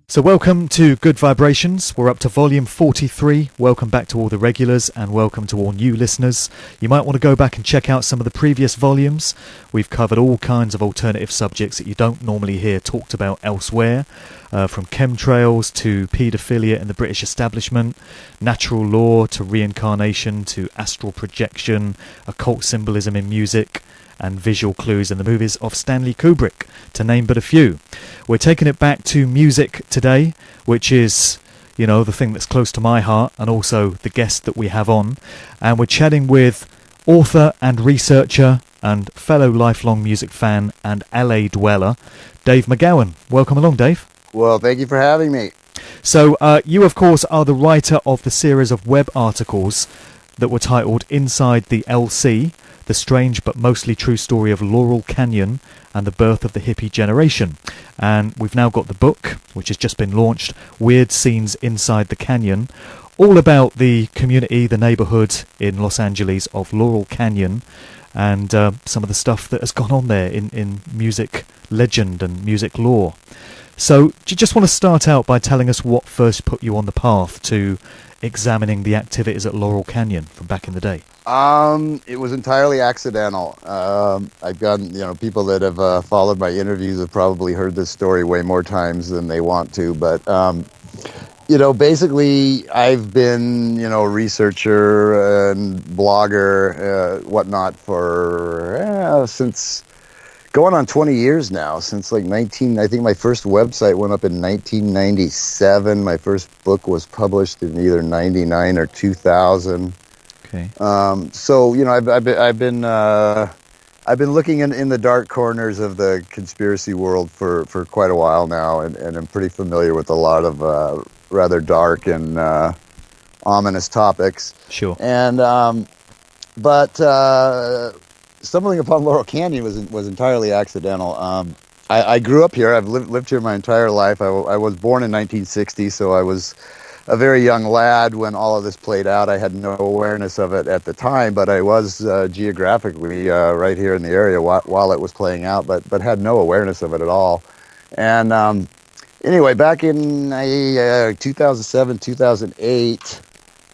So welcome to Good Vibrations. We're up to volume 43. Welcome back to all the regulars and welcome to all new listeners. You might want to go back and check out some of the previous volumes. We've covered all kinds of alternative subjects that you don't normally hear talked about elsewhere, from chemtrails to paedophilia in the British establishment, natural law to reincarnation to astral projection, occult symbolism in music, and visual clues in the movies of Stanley Kubrick, to name but a few. We're taking it back to music today, which is, the thing that's close to my heart, and also the guest that we have on. And we're chatting with author and researcher and fellow lifelong music fan and LA dweller, Dave McGowan. Welcome along, Dave. Well, thank you for having me. So, you, of course, are the writer of the series of web articles that were titled Inside the LC, The Strange but Mostly True Story of Laurel Canyon and the Birth of the Hippie Generation. And we've now got the book, which has just been launched, Weird Scenes Inside the Canyon, all about the community, the neighbourhood in Los Angeles of Laurel Canyon, and some of the stuff that has gone on there in music legend and music lore. So, do you just want to start out by telling us what first put you on the path to examining the activities at Laurel Canyon from back in the day? It was entirely accidental. I've gotten, people that have followed my interviews have probably heard this story way more times than they want to. But, basically I've been, a researcher and blogger, whatnot for, since going on 20 years now, since I think my first website went up in 1997. My first book was published in either 99 or 2000. Okay. So I've been looking in the dark corners of the conspiracy world for quite a while now, and I'm pretty familiar with a lot of rather dark and ominous topics. Sure. And but stumbling upon Laurel Canyon was entirely accidental. I grew up here. I've lived here my entire life. I was born in 1960, so I was a very young lad when all of this played out. I had no awareness of it at the time, but I was geographically right here in the area while it was playing out, but had no awareness of it at all. And anyway, back in 2007, 2008,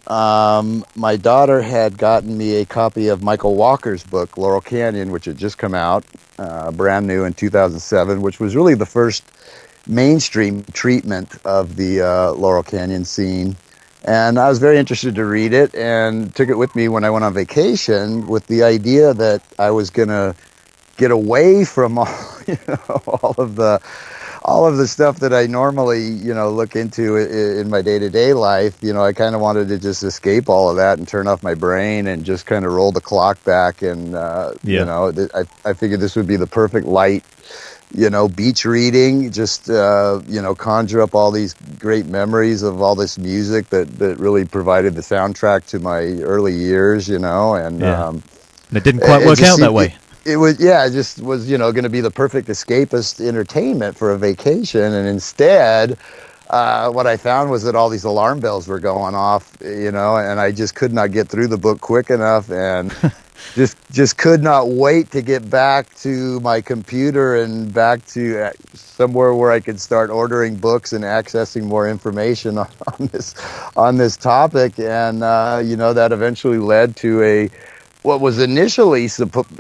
my daughter had gotten me a copy of Michael Walker's book, Laurel Canyon, which had just come out, brand new in 2007, which was really the first mainstream treatment of the Laurel Canyon scene. And I was very interested to read it and took it with me when I went on vacation with the idea that I was going to get away from all of the stuff that I normally, look into in my day-to-day life. I kind of wanted to just escape all of that and turn off my brain and just kind of roll the clock back. And, I figured this would be the perfect light, beach reading, just, conjure up all these great memories of all this music that really provided the soundtrack to my early years, and it didn't quite work out that way. It was, it just was, going to be the perfect escapist entertainment for a vacation. And instead, what I found was that all these alarm bells were going off, and I just could not get through the book quick enough, and just could not wait to get back to my computer and back to somewhere where I could start ordering books and accessing more information on this topic. And, that eventually led to what was initially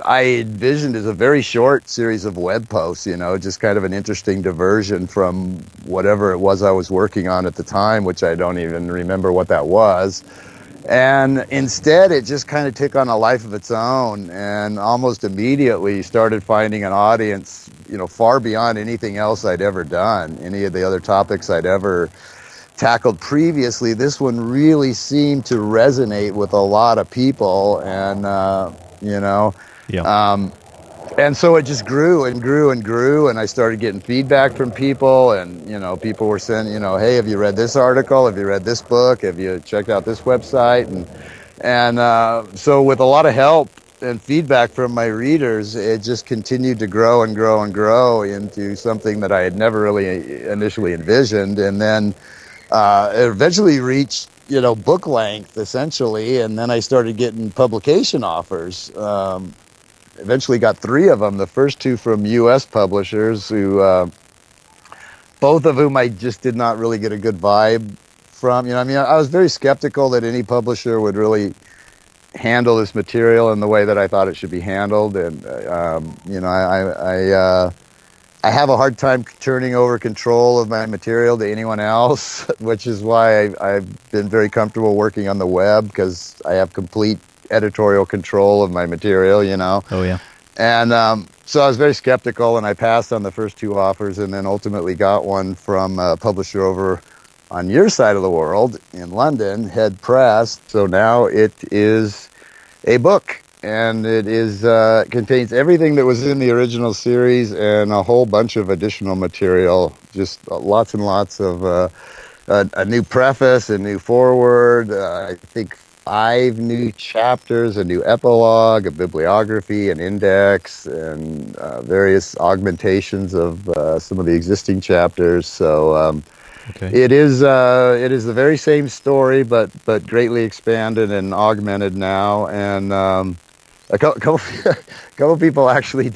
I envisioned as a very short series of web posts, just kind of an interesting diversion from whatever it was I was working on at the time, which I don't even remember what that was. And instead, it just kind of took on a life of its own, and almost immediately started finding an audience, far beyond anything else I'd ever done, any of the other topics I'd ever tackled previously. This one really seemed to resonate with a lot of people, and and so it just grew and grew and grew, and I started getting feedback from people, and people were saying, hey, have you read this article? Have you read this book? Have you checked out this website? And so with a lot of help and feedback from my readers, it just continued to grow and grow and grow into something that I had never really initially envisioned, and then it eventually reached, book length, essentially, and then I started getting publication offers. Eventually got 3 of them, the first 2 from U.S. publishers who both of whom I just did not really get a good vibe from. I mean, I was very skeptical that any publisher would really handle this material in the way that I thought it should be handled, and I have a hard time turning over control of my material to anyone else, which is why I've been very comfortable working on the web, because I have complete editorial control of my material. Oh yeah. And so I was very skeptical, and I passed on the first two offers, and then ultimately got one from a publisher over on your side of the world in London, Head Press. So now it is a book, and it is contains everything that was in the original series and a whole bunch of additional material. Just lots and lots of a new preface, a new foreword, I think 5 new chapters, a new epilogue, a bibliography, an index, and various augmentations of some of the existing chapters. So Okay. it is the very same story, but greatly expanded and augmented now. And a couple people actually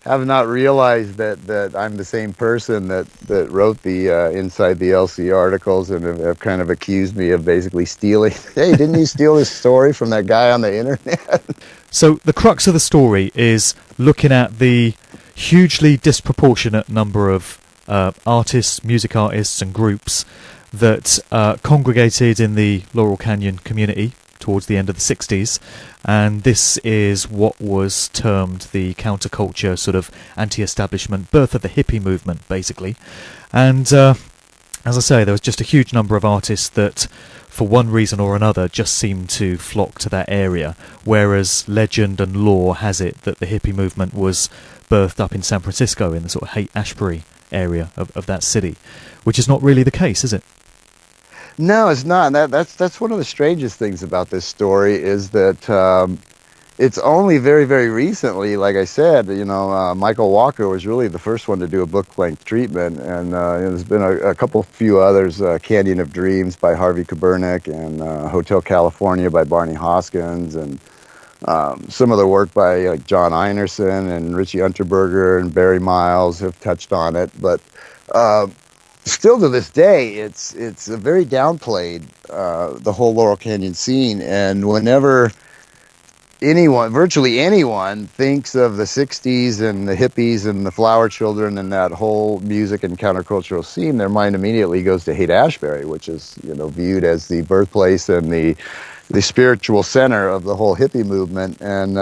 have not realized that I'm the same person that wrote the Inside the LC articles, and have kind of accused me of basically stealing. Hey, didn't you steal this story from that guy on the internet? So the crux of the story is looking at the hugely disproportionate number of artists, music artists and groups that congregated in the Laurel Canyon community towards the end of the 60s, and this is what was termed the counterculture, sort of anti-establishment, birth of the hippie movement, basically. And as I say, there was just a huge number of artists that, for one reason or another, just seemed to flock to that area, whereas legend and lore has it that the hippie movement was birthed up in San Francisco, in the sort of Haight-Ashbury area of that city, which is not really the case, is it? No, it's not. That's one of the strangest things about this story, is that it's only very, very recently, like I said, Michael Walker was really the first one to do a book-length treatment, and there's been a few others, Canyon of Dreams by Harvey Kubernik, and Hotel California by Barney Hoskins, and some of the work by like John Einerson and Richie Unterberger and Barry Miles have touched on it, but still to this day, it's a very downplayed, the whole Laurel Canyon scene. And whenever virtually anyone thinks of the 60s and the hippies and the flower children and that whole music and countercultural scene, their mind immediately goes to Haight-Ashbury, which is viewed as the birthplace and the spiritual center of the whole hippie movement. And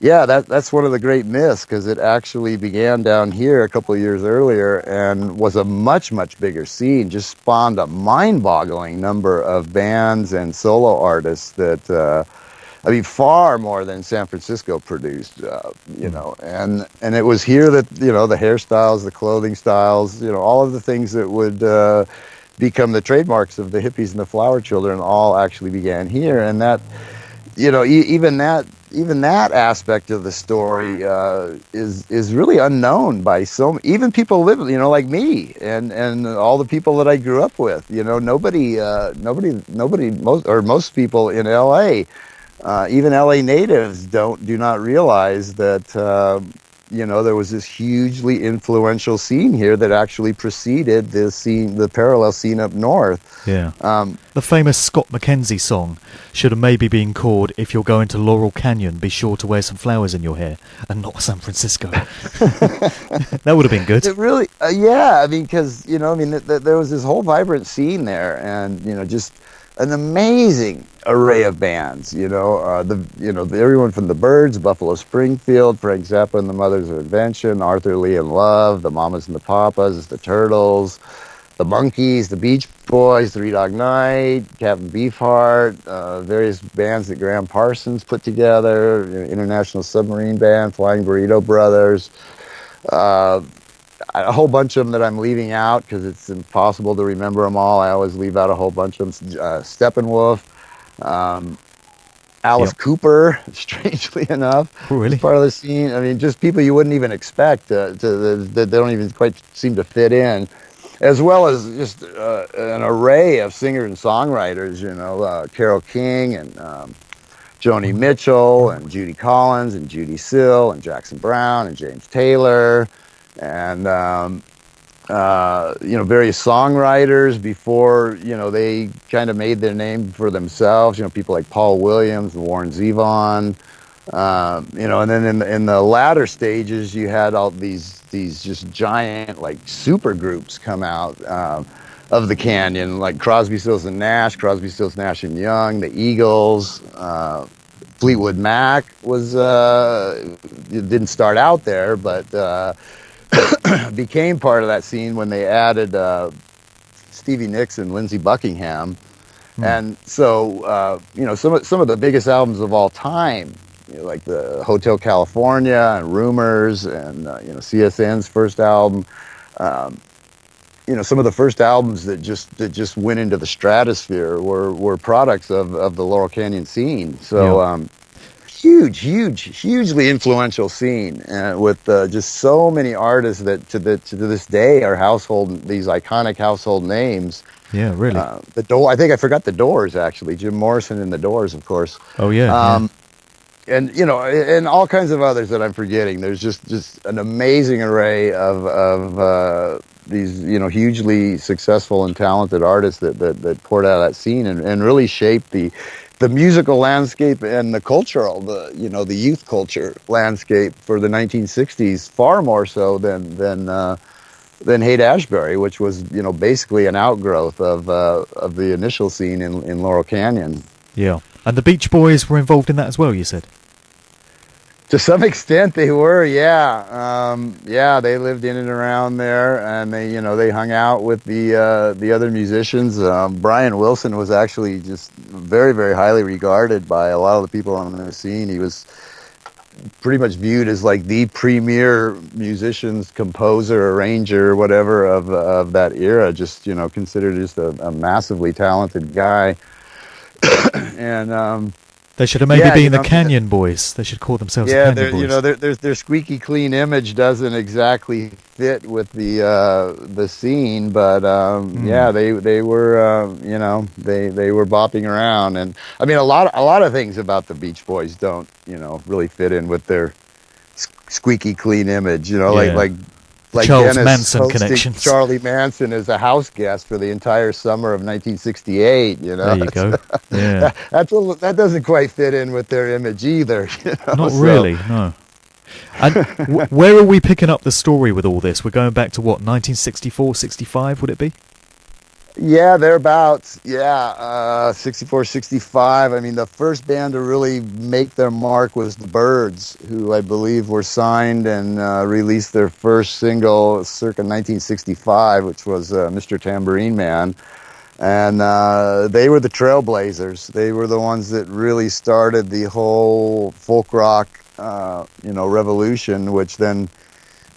yeah, that's one of the great myths, because it actually began down here a couple of years earlier and was a much, much bigger scene, just spawned a mind-boggling number of bands and solo artists that, far more than San Francisco produced, and it was here that, the hairstyles, the clothing styles, all of the things that would become the trademarks of the hippies and the flower children all actually began here. And that, even that aspect of the story is really unknown by even people living, like me and all the people that I grew up with. Most people in LA, even LA natives do not realize that there was this hugely influential scene here that actually preceded the parallel scene up north. Yeah. The famous Scott McKenzie song should have maybe been called "If You're Going to Laurel Canyon, Be Sure to Wear Some Flowers in Your Hair," and not San Francisco. That would have been good. It really, yeah. because there was this whole vibrant scene there, and just an amazing array of bands. Everyone from the Byrds, Buffalo Springfield, Frank Zappa and the Mothers of Invention, Arthur Lee and Love, the Mamas and the Papas, the Turtles, the Monkees, the Beach Boys, the Three Dog Night, Captain Beefheart, various bands that Graham Parsons put together, International Submarine Band, Flying Burrito Brothers, a whole bunch of them that I'm leaving out because it's impossible to remember them all. I always leave out a whole bunch of them. Steppenwolf, Alice Cooper, strangely enough, really? Part of the scene. Just people you wouldn't even expect that they don't even quite seem to fit in, as well as just an array of singers and songwriters. Carole King and Joni Mitchell and Judy Collins and Judy Sill and Jackson Browne and James Taylor. And various songwriters before, they kind of made their name for themselves. People like Paul Williams, Warren Zevon, and then in the latter stages, you had all these just giant like super groups come out of the canyon, like Crosby, Stills and Nash, and Young, the Eagles, Fleetwood Mac was it didn't start out there, but became part of that scene when they added Stevie Nicks and Lindsey Buckingham. And so some of the biggest albums of all time, like the Hotel California and Rumors and CSN's first album, some of the first albums that just went into the stratosphere were products of the Laurel Canyon scene. So hugely influential scene, with just so many artists that to this day are these iconic household names. Yeah, really. I think I forgot the Doors, actually. Jim Morrison and the Doors, of course. Oh yeah. And and all kinds of others that I'm forgetting. There's just an amazing array of these hugely successful and talented artists that poured out of that scene and really shaped the musical landscape and the cultural, the youth culture landscape for the 1960s, far more so than Haight-Ashbury, which was basically an outgrowth of the initial scene in Laurel Canyon. Yeah, and the Beach Boys were involved in that as well, you said. To some extent, they were, yeah. They lived in and around there, and they hung out with the other musicians. Brian Wilson was actually just very, very highly regarded by a lot of the people on the scene. He was pretty much viewed as like the premier musicians, composer, arranger, whatever of that era. Just considered just a massively talented guy, and. They should have maybe been the Canyon Boys. They should call themselves the Canyon Boys. Their squeaky clean image doesn't exactly fit with the scene, but they were they were bopping around, and I mean a lot of things about the Beach Boys don't really fit in with their squeaky clean image. Like Charles Dennis Manson hosting connections. Charlie Manson as a house guest for the entire summer of 1968. There you go. Yeah, that doesn't quite fit in with their image either. Not really, no. And where are we picking up the story with all this? We're going back to what, 1964, 65? Would it be? Yeah, thereabouts. Yeah, 64, 65. I mean, the first band to really make their mark was the Byrds, who I believe were signed and released their first single circa 1965, which was Mr. Tambourine Man. And they were the trailblazers. They were the ones that really started the whole folk rock, revolution, which then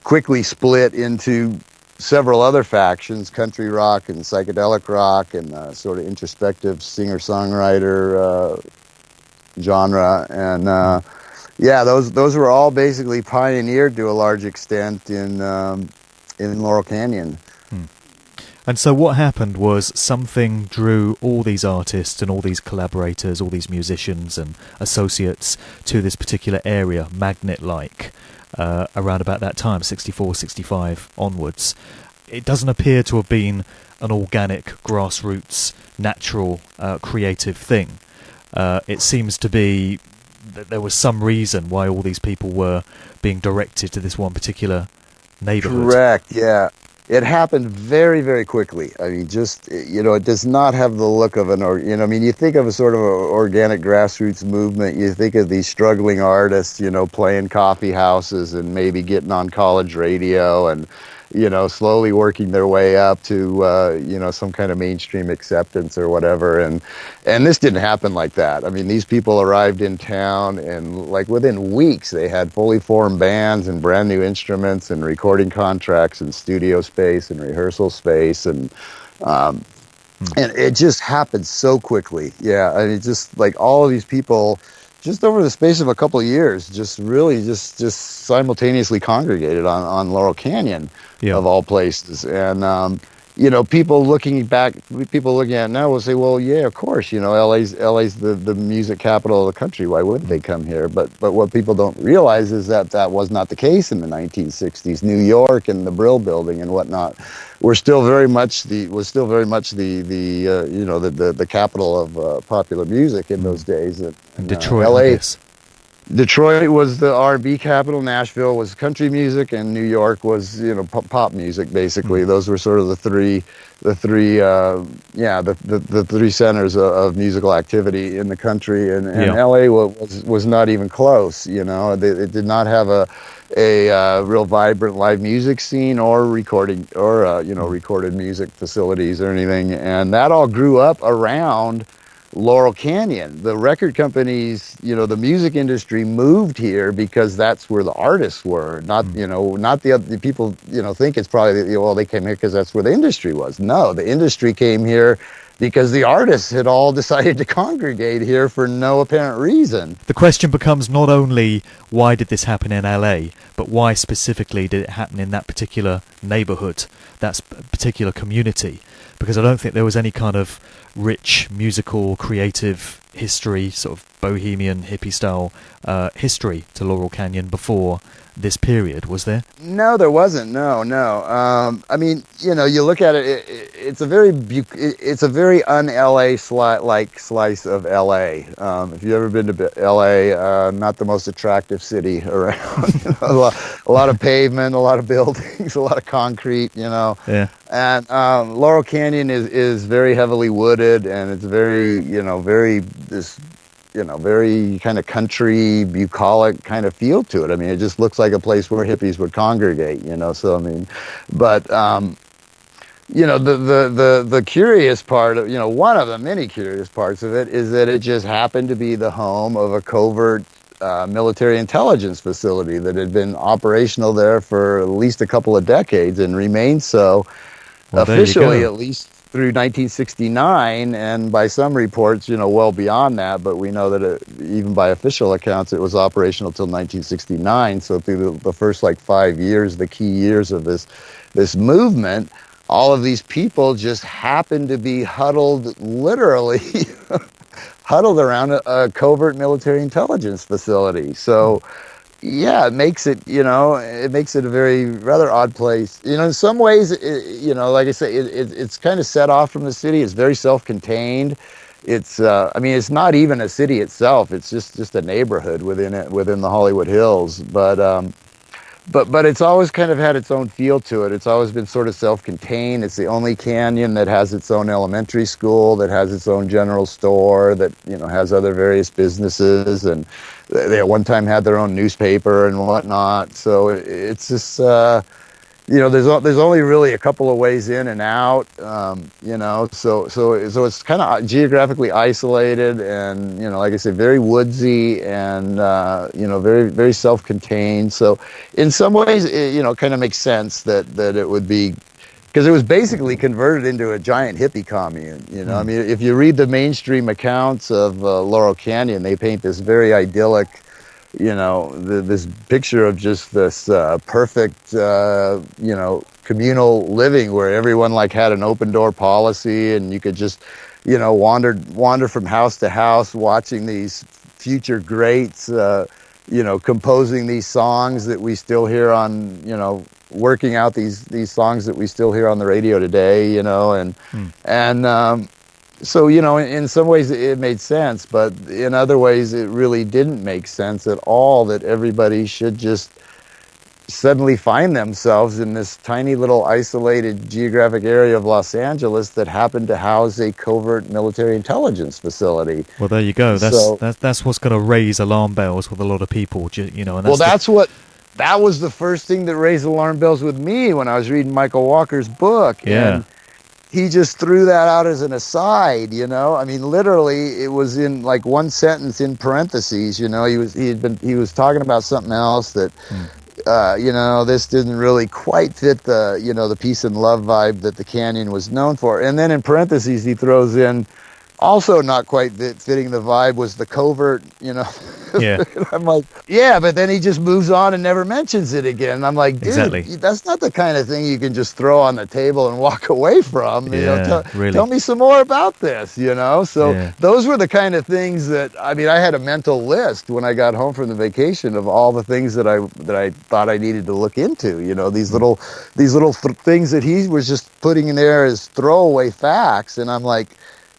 quickly split into several other factions: country rock and psychedelic rock and sort of introspective singer-songwriter genre. And those were all basically pioneered to a large extent in Laurel Canyon. And so what happened was something drew all these artists and all these collaborators, all these musicians and associates to this particular area, magnet-like, around about that time, 64, 65 onwards. It doesn't appear to have been an organic, grassroots, natural, creative thing. It seems to be that there was some reason why all these people were being directed to this one particular neighbourhood. Correct, yeah. It happened very, very quickly. I mean, it does not have the look of you think of a sort of a organic grassroots movement, you think of these struggling artists, playing coffee houses and maybe getting on college radio and, slowly working their way up to, some kind of mainstream acceptance or whatever. And this didn't happen like that. I mean, these people arrived in town and like within weeks they had fully formed bands and brand new instruments and recording contracts and studio space and rehearsal space. And it just happened so quickly. Yeah. I mean, just like all of these people, just over the space of a couple of years, just really just simultaneously congregated on Laurel Canyon, of all places. And people looking at it now will say, well, yeah, of course, LA's the music capital of the country. Why wouldn't they come here? But what people don't realize is that was not the case in the 1960s. New York and the Brill Building and whatnot was still very much the capital of popular music in those days. And Detroit, LA. I guess. Detroit was the R&B capital. Nashville was country music, and New York was, pop music. Basically, those were sort of the three centers of musical activity in the country. And LA was not even close. It did not have a real vibrant live music scene or recording or recorded music facilities or anything. And that all grew up around Laurel Canyon. The record companies, the music industry moved here because that's where the artists were. Not the other people, think it's probably, they came here because that's where the industry was. No, the industry came here because the artists had all decided to congregate here for no apparent reason. The question becomes not only why did this happen in LA, but why specifically did it happen in that particular neighbourhood, that particular community? Because I don't think there was any kind of rich musical, creative history, sort of bohemian, hippie style history to Laurel Canyon before this period, was there? No, there wasn't. No. I mean, you look at it, it's a very un-LA slice of LA. If you've ever been to LA, not the most attractive city around. A lot of pavement, a lot of buildings, a lot of concrete. Yeah. And Laurel Canyon is very heavily wooded, and it's very very kind of country, bucolic kind of feel to it. I mean, it just looks like a place where hippies would congregate, so I mean, but, the curious part of, one of the many curious parts of it is that it just happened to be the home of a covert military intelligence facility that had been operational there for at least a couple of decades and remained so, officially at least through 1969, and by some reports, well beyond that, but we know that even by official accounts, it was operational till 1969. So through the first 5 years, the key years of this movement, all of these people just happened to be literally huddled around a covert military intelligence facility. So yeah, it makes it a very rather odd place. In some ways, like I say, it's kind of set off from the city. It's very self-contained. It's, it's not even a city itself. It's just a neighborhood within the Hollywood Hills. But it's always kind of had its own feel to it. It's always been sort of self-contained. It's the only canyon that has its own elementary school, that has its own general store, that has other various businesses, and they at one time had their own newspaper and whatnot. So it's just there's only really a couple of ways in and out. So it's kind of geographically isolated, and like I said, very woodsy, and very very self-contained. So in some ways, it kind of makes sense that it would be, because it was basically converted into a giant hippie commune. I mean, if you read the mainstream accounts of Laurel Canyon, they paint this very idyllic, this picture of just this perfect, communal living where everyone had an open door policy, and you could just, wander from house to house watching these future greats, composing these songs that we still hear on, working out these songs that we still hear on the radio today, so, in some ways it made sense, but in other ways it really didn't make sense at all, that everybody should just suddenly find themselves in this tiny little isolated geographic area of Los Angeles that happened to house a covert military intelligence facility. Well, there you go. That's what's going to raise alarm bells with a lot of people, And that was the first thing that raised alarm bells with me when I was reading Michael Walker's book. Yeah. And he just threw that out as an aside, I mean, literally, it was in one sentence in parentheses. He was talking about something else that, this didn't really quite fit the, the peace and love vibe that the canyon was known for. And then in parentheses, he throws in, also not quite fitting the vibe was the covert, Yeah. I'm like, yeah, but then he just moves on and never mentions it again. And I'm like, dude, Exactly. that's not the kind of thing you can just throw on the table and walk away from. Yeah, really. Tell me some more about this, So Yeah. those were the kind of things that, I mean, I had a mental list when I got home from the vacation of all the things that I thought I needed to look into, these little things that he was just putting in there as throwaway facts. And I'm like,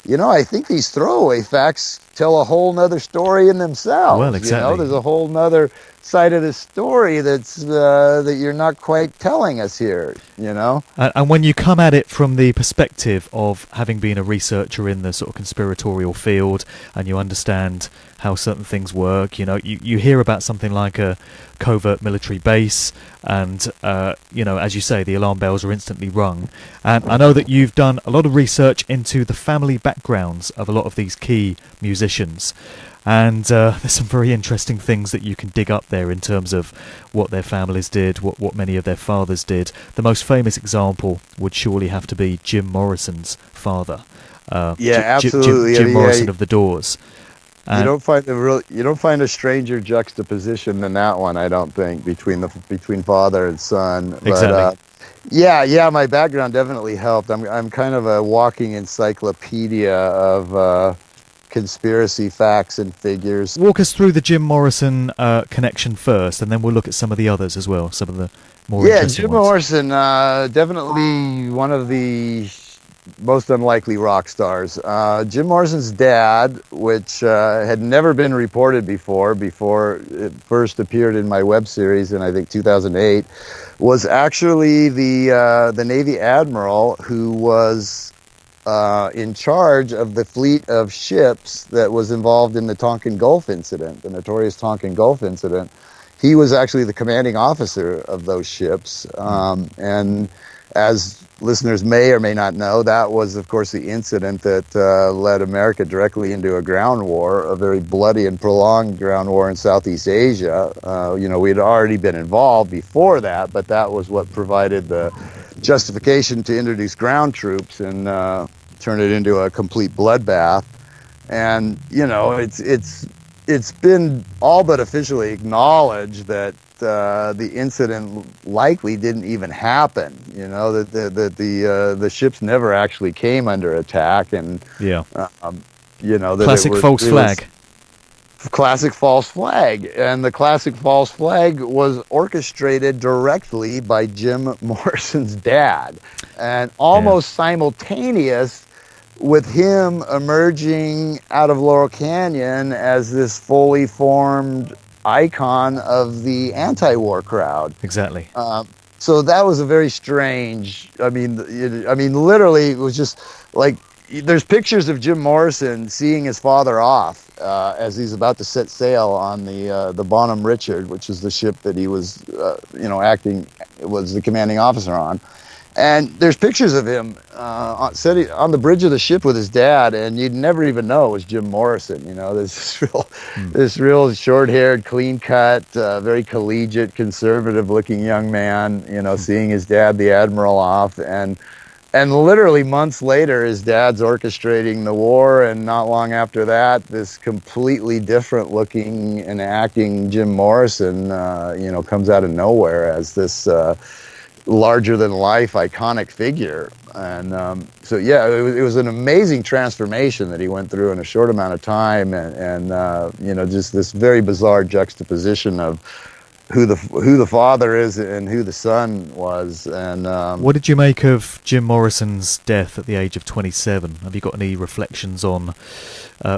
I think these throwaway facts tell a whole nother story in themselves. Well, exactly. There's a whole nother side of the story that's that you're not quite telling us here. And when you come at it from the perspective of having been a researcher in the sort of conspiratorial field, and you understand how certain things work, you hear about something like a covert military base, and as you say, the alarm bells are instantly rung. And I know that you've done a lot of research into the family backgrounds of a lot of these key musicians, and there's some very interesting things that you can dig up there in terms of what their families did, what many of their fathers did. The most famous example would surely have to be Jim Morrison's father. Absolutely. Jim Morrison of the Doors. You don't find a stranger juxtaposition than that one, I don't think, between father and son. Exactly. But, my background definitely helped. I'm kind of a walking encyclopedia of conspiracy facts and figures. Walk us through the Jim Morrison connection first, and then we'll look at some of the others as well, some of the more interesting Jim ones. Morrison, definitely one of the most unlikely rock stars. Jim Morrison's dad, which had never been reported before it first appeared in my web series in, I think, 2008, was actually the Navy admiral who was in charge of the fleet of ships that was involved in the Tonkin Gulf incident, the notorious Tonkin Gulf incident. He was actually the commanding officer of those ships. And as listeners may or may not know, that was, of course, the incident that led America directly into a ground war, a very bloody and prolonged ground war in Southeast Asia. We had already been involved before that, but that was what provided the justification to introduce ground troops and turn it into a complete bloodbath. And it's been all but officially acknowledged that the incident likely didn't even happen. That the ships never actually came under attack, and classic false flag. Classic false flag. And the classic false flag was orchestrated directly by Jim Morrison's dad, and almost simultaneous with him emerging out of Laurel Canyon as this fully formed icon of the anti-war crowd. Exactly. So that was a very strange. I mean, literally, it was just like, there's pictures of Jim Morrison seeing his father off as he's about to set sail on the Bonhomme Richard, which is the ship that he was, was the commanding officer on. And there's pictures of him sitting on the bridge of the ship with his dad, and you'd never even know it was Jim Morrison. This real short-haired, clean-cut, very collegiate, conservative-looking young man. Seeing his dad, the admiral, off, and literally months later, his dad's orchestrating the war, and not long after that, this completely different-looking and acting Jim Morrison, comes out of nowhere as this larger-than-life iconic figure. And it was an amazing transformation that he went through in a short amount of time, and just this very bizarre juxtaposition of who the father is and who the son was. And what did you make of Jim Morrison's death at the age of 27? Have you got any reflections on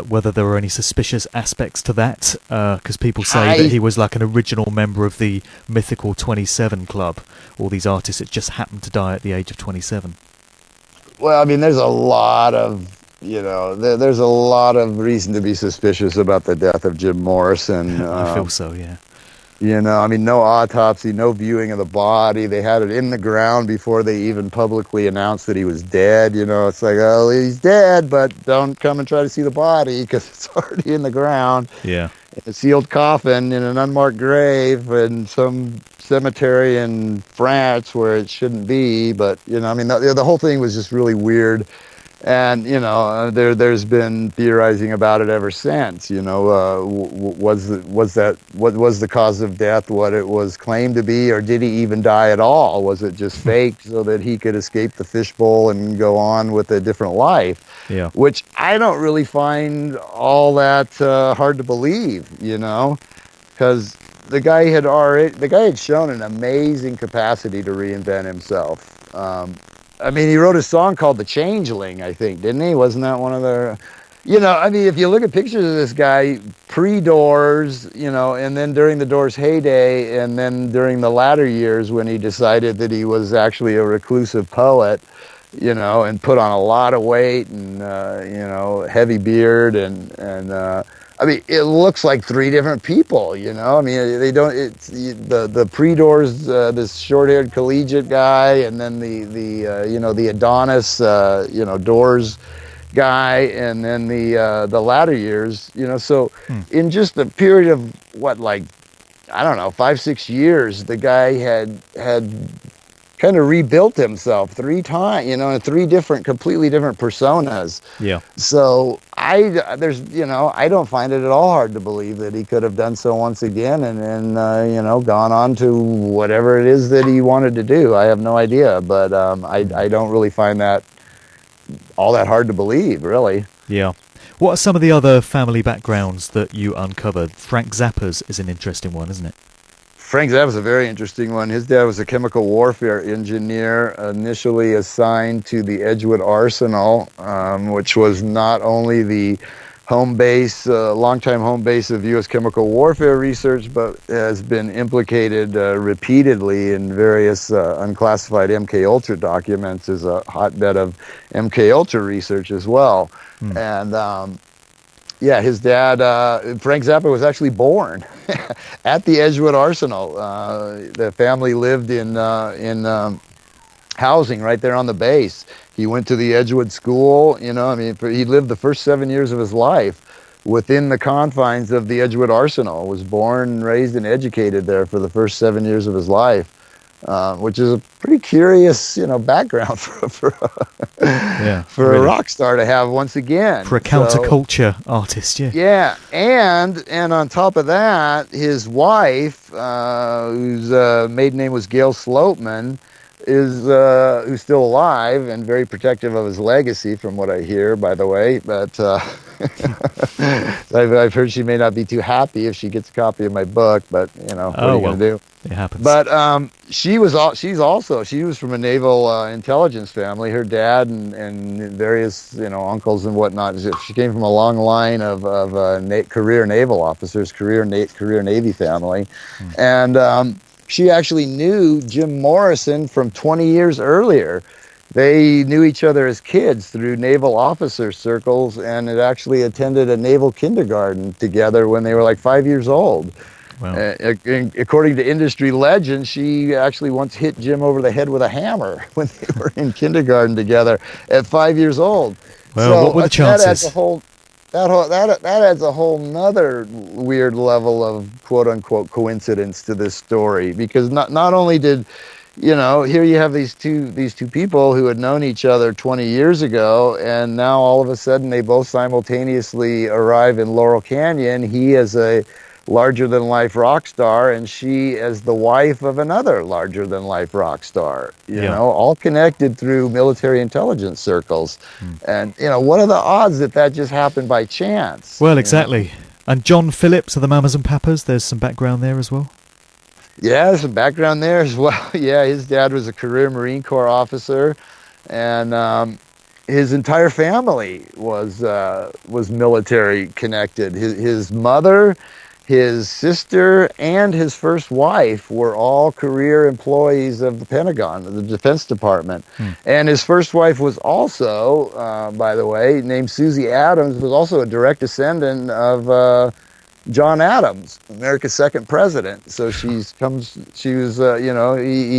whether there were any suspicious aspects to that? Because people say that he was like an original member of the mythical 27 Club, all these artists that just happened to die at the age of 27. Well, I mean, there's a lot of there's a lot of reason to be suspicious about the death of Jim Morrison. I feel so, yeah. No autopsy, no viewing of the body. They had it in the ground before they even publicly announced that he was dead. It's like, oh, he's dead, but don't come and try to see the body because it's already in the ground. Yeah. In a sealed coffin in an unmarked grave in some cemetery in France where it shouldn't be. But, the whole thing was just really weird. And there's been theorizing about it ever since. Was the cause of death what it was claimed to be, or did he even die at all? Was it just faked so that he could escape the fishbowl and go on with a different life? Yeah. Which I don't really find all that hard to believe, because the guy had shown an amazing capacity to reinvent himself. He wrote a song called The Changeling, I think, didn't he? Wasn't that one of the... if you look at pictures of this guy pre-Doors, and then during the Doors heyday, and then during the latter years when he decided that he was actually a reclusive poet, and put on a lot of weight and, heavy beard it looks like three different people, they don't, it's the pre-Doors, this short-haired collegiate guy, and then the Adonis, Doors guy, and then the latter years, so in just a period of 5-6 years, the guy had kind of rebuilt himself 3 times, in 3 completely different personas. Yeah. So I don't find it at all hard to believe that he could have done so once again and gone on to whatever it is that he wanted to do. I have no idea, but I don't really find that all that hard to believe, really. Yeah. What are some of the other family backgrounds that you uncovered? Frank Zappa's is an interesting one, isn't it? Frank Zappa was a very interesting one. His dad was a chemical warfare engineer, initially assigned to the Edgewood Arsenal, which was not only the home base, longtime home base of U.S. chemical warfare research, but has been implicated repeatedly in various unclassified MK Ultra documents as a hotbed of MK Ultra research as well. And his dad, Frank Zappa, was actually born at the Edgewood Arsenal. The family lived in housing right there on the base. He went to the Edgewood School. He lived the first 7 years of his life within the confines of the Edgewood Arsenal. Was born, raised, and educated there for the first 7 years of his life. Which is a pretty curious, background for a rock star to have once again. For a counterculture artist, yeah. Yeah, and on top of that, his wife, whose maiden name was Gail Sloatman, who's still alive and very protective of his legacy, from what I hear, by the way. But I've heard she may not be too happy if she gets a copy of my book. But what are you going to do? It happens. But she was from a naval intelligence family. Her dad and various uncles and whatnot. She came from a long line of career naval officers, career Navy family, and she actually knew Jim Morrison from 20 years earlier. They knew each other as kids through naval officer circles, and had actually attended a naval kindergarten together when they were like 5 years old. Wow. According to industry legend, she actually once hit Jim over the head with a hammer when they were in kindergarten together at 5 years old. Well, so what were the chances? That adds a whole nother weird level of quote unquote coincidence to this story, because not only did here you have these two people who had known each other 20 years ago, and now all of a sudden they both simultaneously arrive in Laurel Canyon. He as a larger-than-life rock star, and she as the wife of another larger-than-life rock star, all connected through military intelligence circles. And, what are the odds that just happened by chance? Well, exactly. And John Phillips of the Mamas and Papas, there's some background there as well? Yeah, there's some background there as well. Yeah, his dad was a career Marine Corps officer, and his entire family was military connected. His mother, his sister, and his first wife were all career employees of the Pentagon, the Defense Department. And his first wife was also, by the way, named Susie Adams, was also a direct descendant of John Adams, America's second president. So he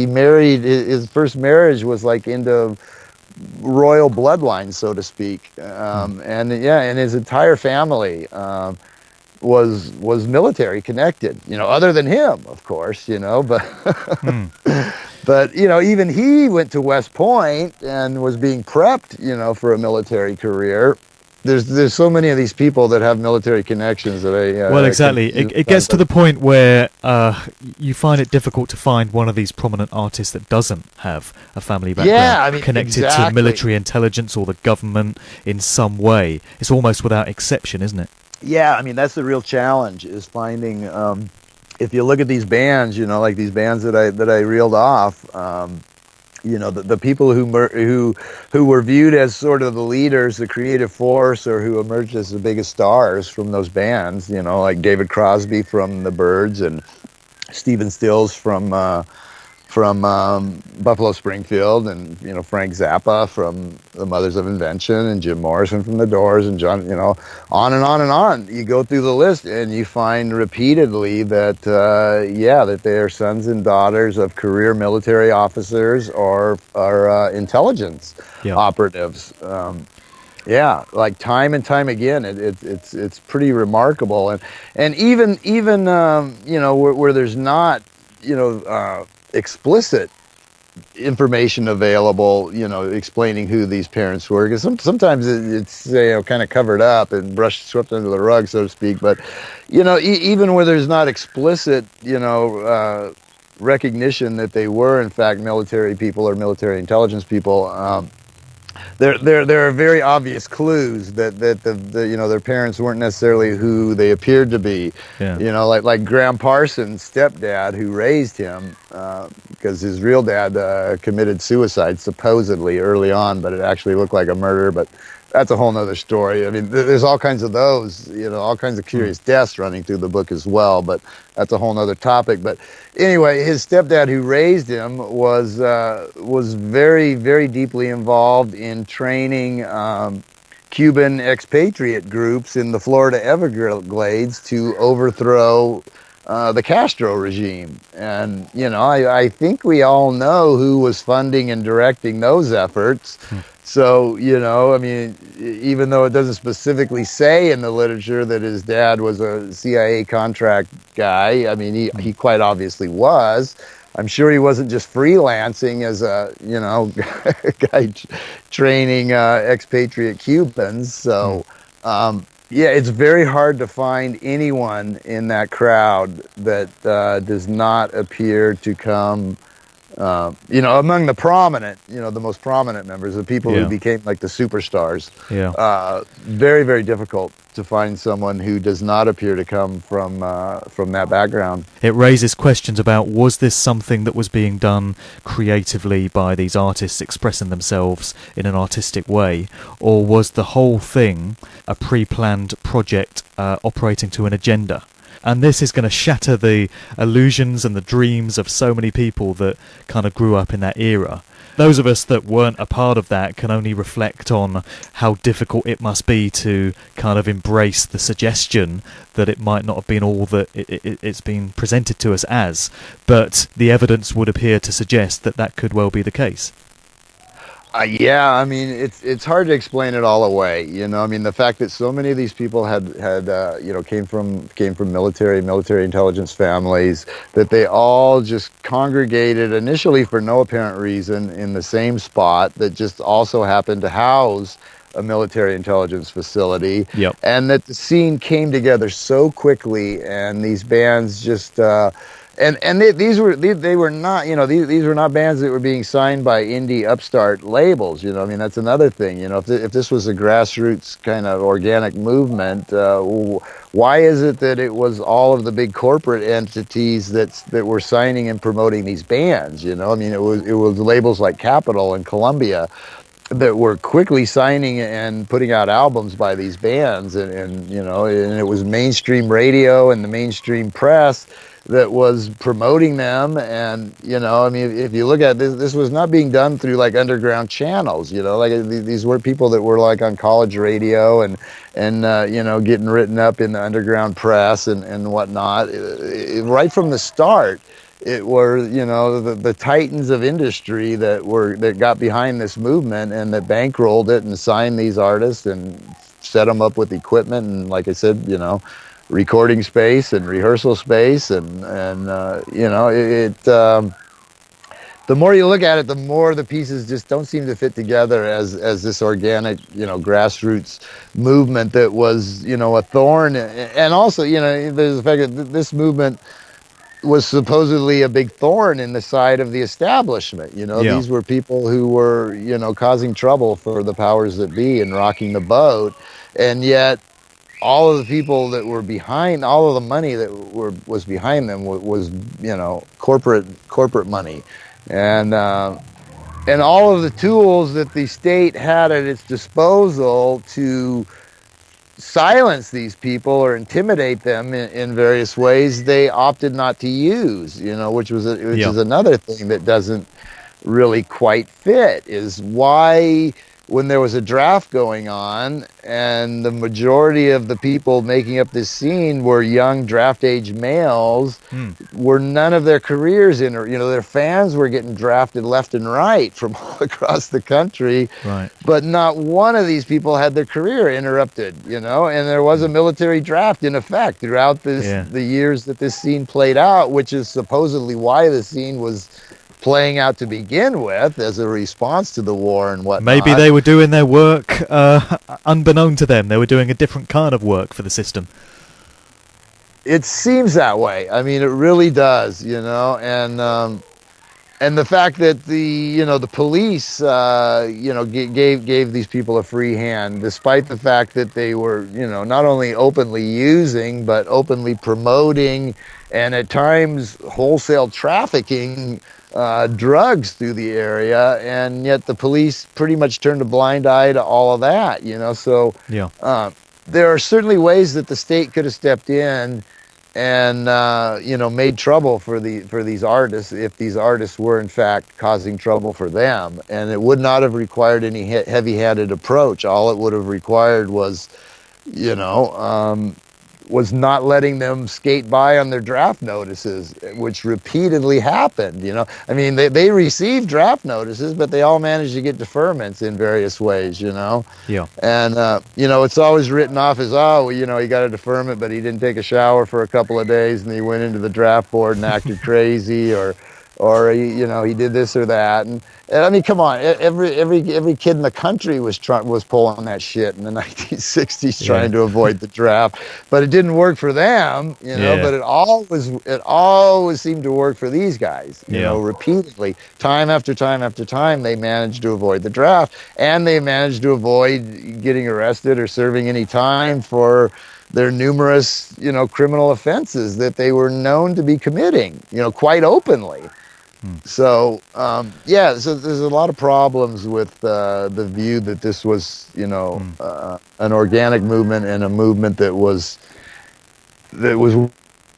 married, his first marriage was like into royal bloodline, so to speak. And his entire family was military connected, other than him, of course, but But, even he went to West Point and was being prepped, for a military career. There's so many of these people that have military connections that well, exactly. It gets to the point where you find it difficult to find one of these prominent artists that doesn't have a family background connected to military intelligence or the government in some way. It's almost without exception, isn't it? Yeah, I mean, that's the real challenge, is finding, if you look at these bands, like these bands that I reeled off, the people who were viewed as sort of the leaders, the creative force, or who emerged as the biggest stars from those bands, like David Crosby from the Byrds and Stephen Stills from Buffalo Springfield, and Frank Zappa from the Mothers of Invention, and Jim Morrison from the Doors, and John, on and on and on. You go through the list and you find repeatedly that that they are sons and daughters of career military officers or intelligence operatives. Like time and time again, it's pretty remarkable, and even where there's not explicit information available, explaining who these parents were, because sometimes it's kind of covered up and swept under the rug, so to speak. But even where there's not explicit recognition that they were in fact military people or military intelligence people, there are very obvious clues that their parents weren't necessarily who they appeared to be. Like Graham Parsons' stepdad, who raised him, because his real dad committed suicide supposedly early on, but it actually looked like a murder. But that's a whole nother story. I mean, there's all kinds of those, all kinds of curious deaths running through the book as well, but that's a whole nother topic. But anyway, his stepdad, who raised him, was very, very deeply involved in training Cuban expatriate groups in the Florida Everglades to overthrow the Castro regime. And, I think we all know who was funding and directing those efforts. So, I mean, even though it doesn't specifically say in the literature that his dad was a CIA contract guy, I mean, he quite obviously was. I'm sure he wasn't just freelancing as a, guy training expatriate Cubans. So, it's very hard to find anyone in that crowd that does not appear to come among the prominent, the most prominent members, the people who became like the superstars. Very, very difficult to find someone who does not appear to come from that background. It raises questions about, was this something that was being done creatively by these artists expressing themselves in an artistic way, or was the whole thing a pre-planned project operating to an agenda? And this is going to shatter the illusions and the dreams of so many people that kind of grew up in that era. Those of us that weren't a part of that can only reflect on how difficult it must be to kind of embrace the suggestion that it might not have been all that it's been presented to us as. But the evidence would appear to suggest that that could well be the case. I mean, it's hard to explain it all away. I mean, the fact that so many of these people had came from military intelligence families, that they all just congregated initially for no apparent reason in the same spot that just also happened to house a military intelligence facility, and that the scene came together so quickly, and these bands just. These were not, these were not bands that were being signed by indie upstart labels. I mean, that's another thing. If this was a grassroots kind of organic movement, why is it that it was all of the big corporate entities that were signing and promoting these bands? I mean, it was labels like Capitol and Columbia that were quickly signing and putting out albums by these bands, and it was mainstream radio and the mainstream press that was promoting them. And I mean, if you look at this was not being done through like underground channels. Like these were people that were like on college radio and getting written up in the underground press and whatnot. Right from the start, it were the titans of industry that got behind this movement and that bankrolled it and signed these artists and set them up with equipment and, like I said, recording space and rehearsal space, and the more you look at it, the more the pieces just don't seem to fit together as this organic, grassroots movement that was, a thorn. And also, there's the fact that this movement was supposedly a big thorn in the side of the establishment. These were people who were, causing trouble for the powers that be and rocking the boat. And yet all of the people that were behind, all of the money that was behind them was corporate money. And all of the tools that the state had at its disposal to silence these people or intimidate them in various ways, they opted not to use, which is another thing that doesn't really quite fit, is why, when there was a draft going on and the majority of the people making up this scene were young draft age males, were none of their careers in, or, their fans were getting drafted left and right from all across the country. Right. But not one of these people had their career interrupted, and there was a military draft in effect throughout the years that this scene played out, which is supposedly why the scene was playing out to begin with as a response to the war and whatnot. Maybe they were doing their work unbeknown to them. They were doing a different kind of work for the system. It seems that way. I mean, it really does, and the fact that the police, gave these people a free hand, despite the fact that they were, not only openly using, but openly promoting and at times wholesale trafficking drugs through the area, and yet the police pretty much turned a blind eye to all of that, so there are certainly ways that the state could have stepped in and made trouble for these artists if these artists were in fact causing trouble for them, and it would not have required any heavy-handed approach. All it would have required was was not letting them skate by on their draft notices, which repeatedly happened. I mean, they received draft notices, but they all managed to get deferments in various ways. And it's always written off as, he got a deferment, but he didn't take a shower for a couple of days, and he went into the draft board and acted crazy, or he did this or that. And I mean, come on, every kid in the country was pulling that shit in the 1960s, trying to avoid the draft, but it didn't work for them, but it always seemed to work for these guys, repeatedly, time after time after time. They managed to avoid the draft, and they managed to avoid getting arrested or serving any time for their numerous, criminal offenses that they were known to be committing, quite openly. So, so there's a lot of problems with the view that this was, an organic movement and a movement that was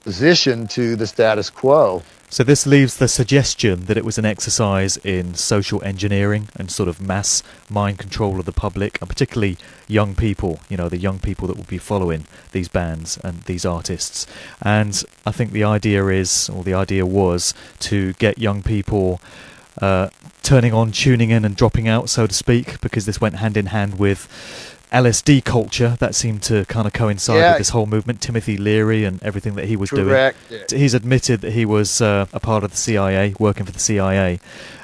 positioned to the status quo. So this leaves the suggestion that it was an exercise in social engineering and sort of mass mind control of the public, and particularly young people, the young people that will be following these bands and these artists. And I think the idea was to get young people turning on, tuning in and dropping out, so to speak, because this went hand in hand with LSD culture that seemed to kind of coincide with this whole movement. Timothy Leary and everything that he was doing. He's admitted that he was a part of the CIA, working for the CIA.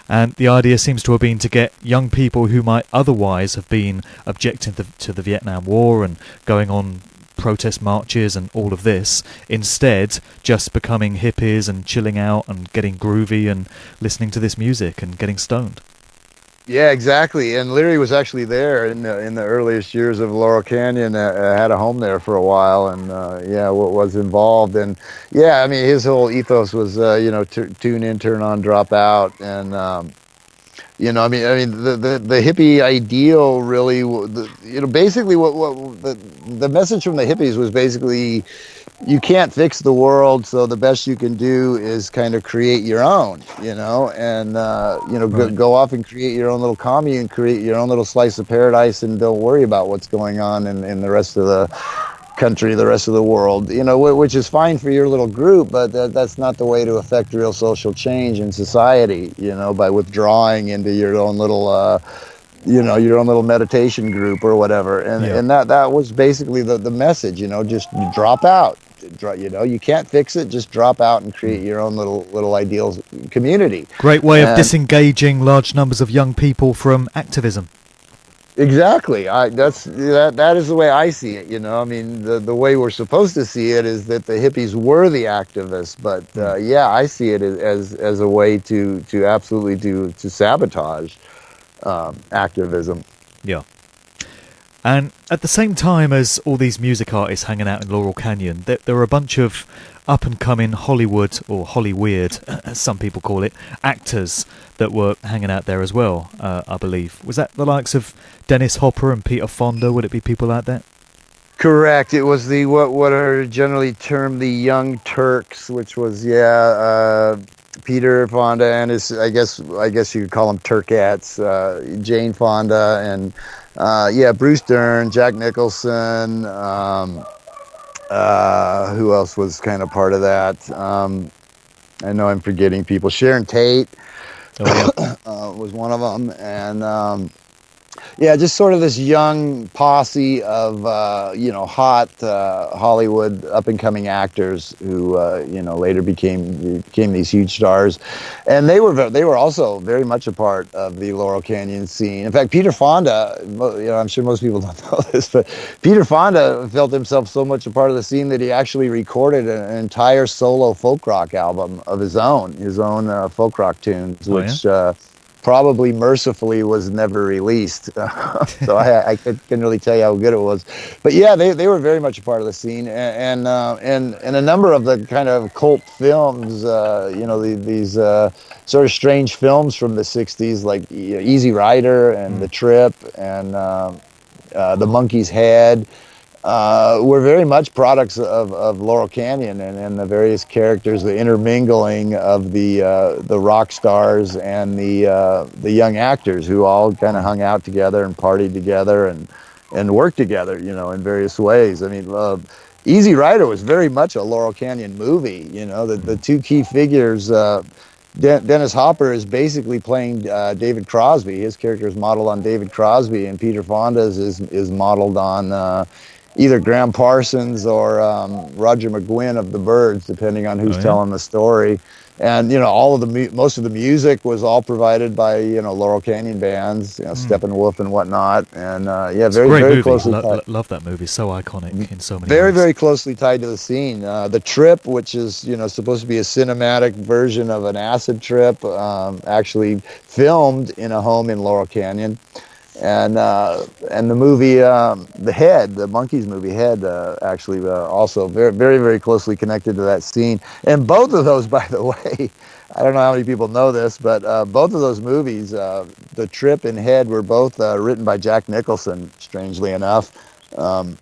And the idea seems to have been to get young people who might otherwise have been objecting to the Vietnam War and going on protest marches and all of this, instead just becoming hippies and chilling out and getting groovy and listening to this music and getting stoned. Yeah, exactly. And Leary was actually there in the earliest years of Laurel Canyon. Had a home there for a while, and was involved. And I mean, his whole ethos was tune in, turn on, drop out, and I mean the hippie ideal really, basically what the message from the hippies was basically, you can't fix the world, so the best you can do is kind of create your own, and go off and create your own little commune, create your own little slice of paradise, and don't worry about what's going on in the rest of the country, the rest of the world, which is fine for your little group, but that's not the way to affect real social change in society, by withdrawing into your own little your own little meditation group or whatever. And that was basically the message, just drop out, You can't fix it. Just drop out and create your own little ideal community. Great way of disengaging large numbers of young people from activism. Exactly. That is the way I see it. I mean, the way we're supposed to see it is that the hippies were the activists, but I see it as a way to absolutely to sabotage activism. Yeah. And at the same time as all these music artists hanging out in Laurel Canyon, there were a bunch of up-and-coming Hollywood, or Hollyweird, as some people call it, actors that were hanging out there as well, I believe. Was that the likes of Dennis Hopper and Peter Fonda? Would it be people like that? Correct. It was the what are generally termed the Young Turks, which was Peter Fonda and his I guess you could call them Turkettes, Jane Fonda and Bruce Dern, Jack Nicholson. Who else was kind of part of that? I know I'm forgetting people. Sharon Tate was one of them, and just sort of this young posse of hot Hollywood up and coming actors who later became these huge stars, and they were also very much a part of the Laurel Canyon scene. In fact, Peter Fonda, I'm sure most people don't know this, but Peter Fonda felt himself so much a part of the scene that he actually recorded an entire solo folk rock album of his own folk rock tunes, which probably mercifully was never released. So I couldn't really tell you how good it was. But they were very much a part of the scene, and a number of the kind of cult films, these sort of strange films from the 60s, like Easy Rider and The Trip and The Monkey's Head, were very much products of Laurel Canyon and the various characters, the intermingling of the rock stars and the young actors who all kind of hung out together and partied together and worked together, in various ways. I mean, Easy Rider was very much a Laurel Canyon movie. The two key figures. Dennis Hopper is basically playing David Crosby. His character is modeled on David Crosby, and Peter Fonda's is modeled on either Graham Parsons or Roger McGuinn of the Byrds, depending on who's telling the story. And all of most of the music was all provided by Laurel Canyon bands, Steppenwolf and whatnot. And very closely. Love that movie. So iconic in so many ways. Very closely tied to the scene. The Trip, which is supposed to be a cinematic version of an acid trip, actually filmed in a home in Laurel Canyon. And the movie the Monkees movie Head, actually also very, very, very closely connected to that scene. And both of those, by the way, I don't know how many people know this, but both of those movies, The Trip and Head, were both written by Jack Nicholson, strangely enough. I'm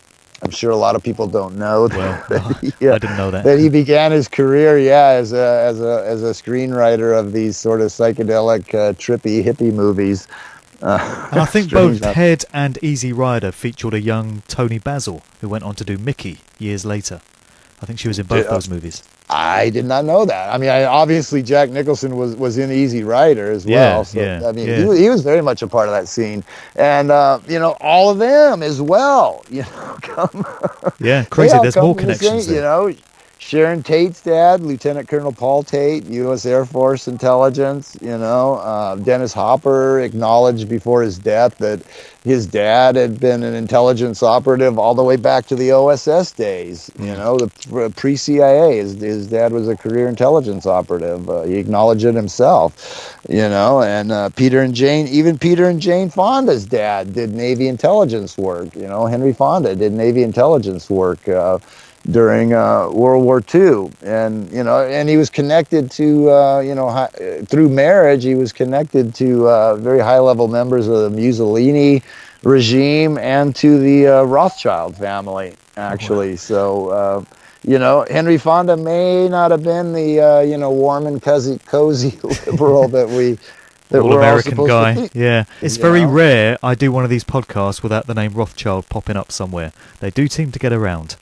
sure a lot of people don't know that. I didn't know that. That he began his career, as a screenwriter of these sort of psychedelic, trippy hippie movies. And I think both Head and Easy Rider featured a young Tony Basil, who went on to do Mickey years later. I think she was in both those movies. I did not know that. I mean, obviously Jack Nicholson was in Easy Rider as well. He was very much a part of that scene, and all of them as well. Crazy. There's more connections there. Sharon Tate's dad, Lieutenant Colonel Paul Tate, U.S. Air Force intelligence. Dennis Hopper acknowledged before his death that his dad had been an intelligence operative all the way back to the OSS days. The pre-CIA. His dad was a career intelligence operative. He acknowledged it himself. And Peter and Jane Fonda's dad did Navy intelligence work. Henry Fonda did Navy intelligence work during World War II, and he was connected to through marriage. He was connected to very high-level members of the Mussolini regime and to the Rothschild family, actually. So Henry Fonda may not have been the warm and cozy liberal that we. All American guy. Yeah, it's very rare I do one of these podcasts without the name Rothschild popping up somewhere. They do seem to get around.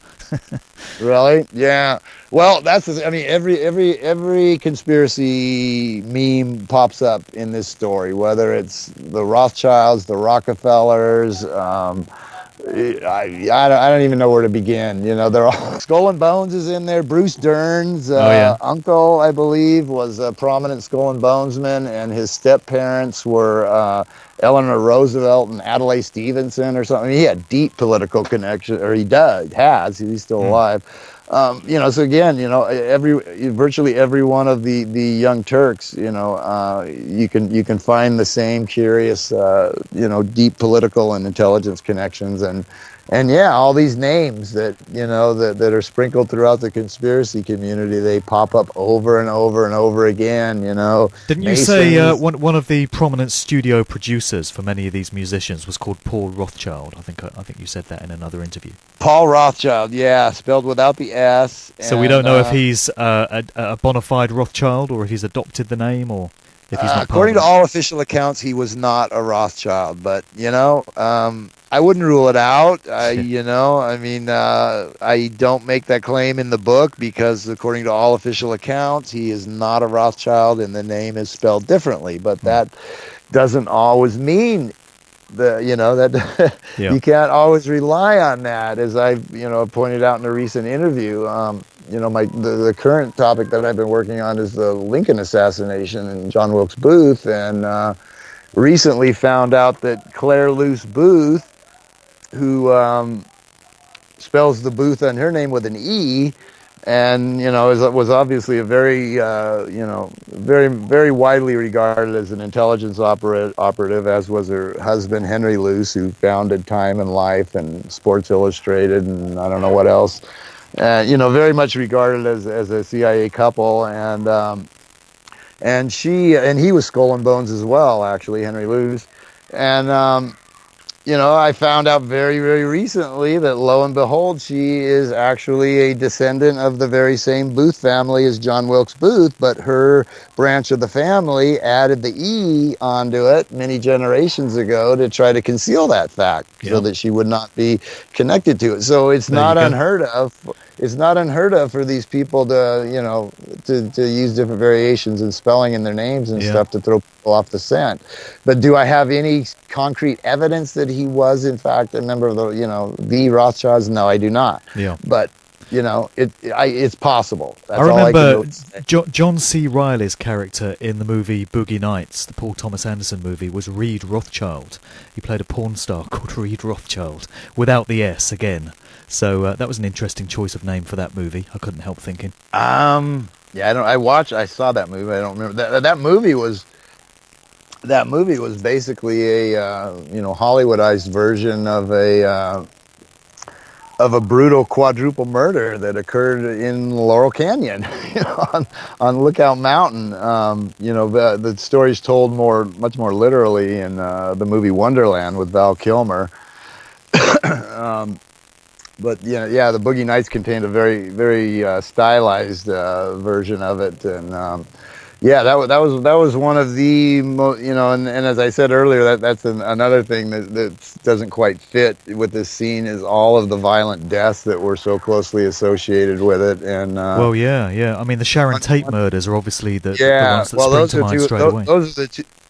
Really? Yeah. Well, every conspiracy meme pops up in this story, whether it's the Rothschilds, the Rockefellers, I don't even know where to begin. You know, they're all Skull and Bones is in there. Bruce Dern's uncle, I believe, was a prominent Skull and Bonesman, and his step parents were Eleanor Roosevelt and Adlai Stevenson or something. He had deep political connection, or he's still alive. You know, so again, you know, virtually every one of the Young Turks, you know, you can find the same curious, you know, deep political and intelligence connections, and yeah, all these names that, you know, that are sprinkled throughout the conspiracy community, they pop up over and over and over again, you know. Didn't you say one of the prominent studio producers for many of these musicians was called Paul Rothchild? I think you said that in another interview. Paul Rothchild, yeah, spelled without the S. So we don't know if he's a bona fide Rothschild, or if he's adopted the name, or if he's not. According to all official accounts, he was not a Rothschild, but, you know, I wouldn't rule it out. You know, I mean, I don't make that claim in the book because, according to all official accounts, he is not a Rothschild, and the name is spelled differently. But that doesn't always mean that you can't always rely on that. As I've pointed out in a recent interview, you know, the current topic that I've been working on is the Lincoln assassination and John Wilkes Booth, and recently found out that Claire Luce Booth, who spells the Booth on her name with an E, and, you know, was obviously a very, very widely regarded as an intelligence operative, as was her husband, Henry Luce, who founded Time and Life and Sports Illustrated and I don't know what else. You know, very much regarded as a CIA couple, and he was Skull and Bones as well, actually, Henry Luce. And you know, I found out very, very recently that, lo and behold, she is actually a descendant of the very same Booth family as John Wilkes Booth, but her branch of the family added the E onto it many generations ago to try to conceal that fact, so that she would not be connected to it. So it's not unheard of. It's not unheard of for these people to, you know, to use different variations in spelling in their names and stuff to throw people off the scent. But do I have any concrete evidence that he was, in fact, a member of the Rothschilds? No, I do not. Yeah. But, you know, it's possible. That's I remember John C. Reilly's character in the movie Boogie Nights, the Paul Thomas Anderson movie, was Reed Rothschild. He played a porn star called Reed Rothschild, without the S again. So that was an interesting choice of name for that movie. I couldn't help thinking. Yeah, I saw that movie. I don't remember that movie was basically a Hollywoodized version of a brutal quadruple murder that occurred in Laurel Canyon, you know, on Lookout Mountain. You know, the story's told much more literally in the movie Wonderland with Val Kilmer. But yeah, the Boogie Nights contained a very, very stylized version of it, and yeah, that was one of the and as I said earlier, that's another thing that doesn't quite fit with this scene, is all of the violent deaths that were so closely associated with it. And well, yeah, I mean, the Sharon Tate murders are obviously the ones that spring to mind straight away.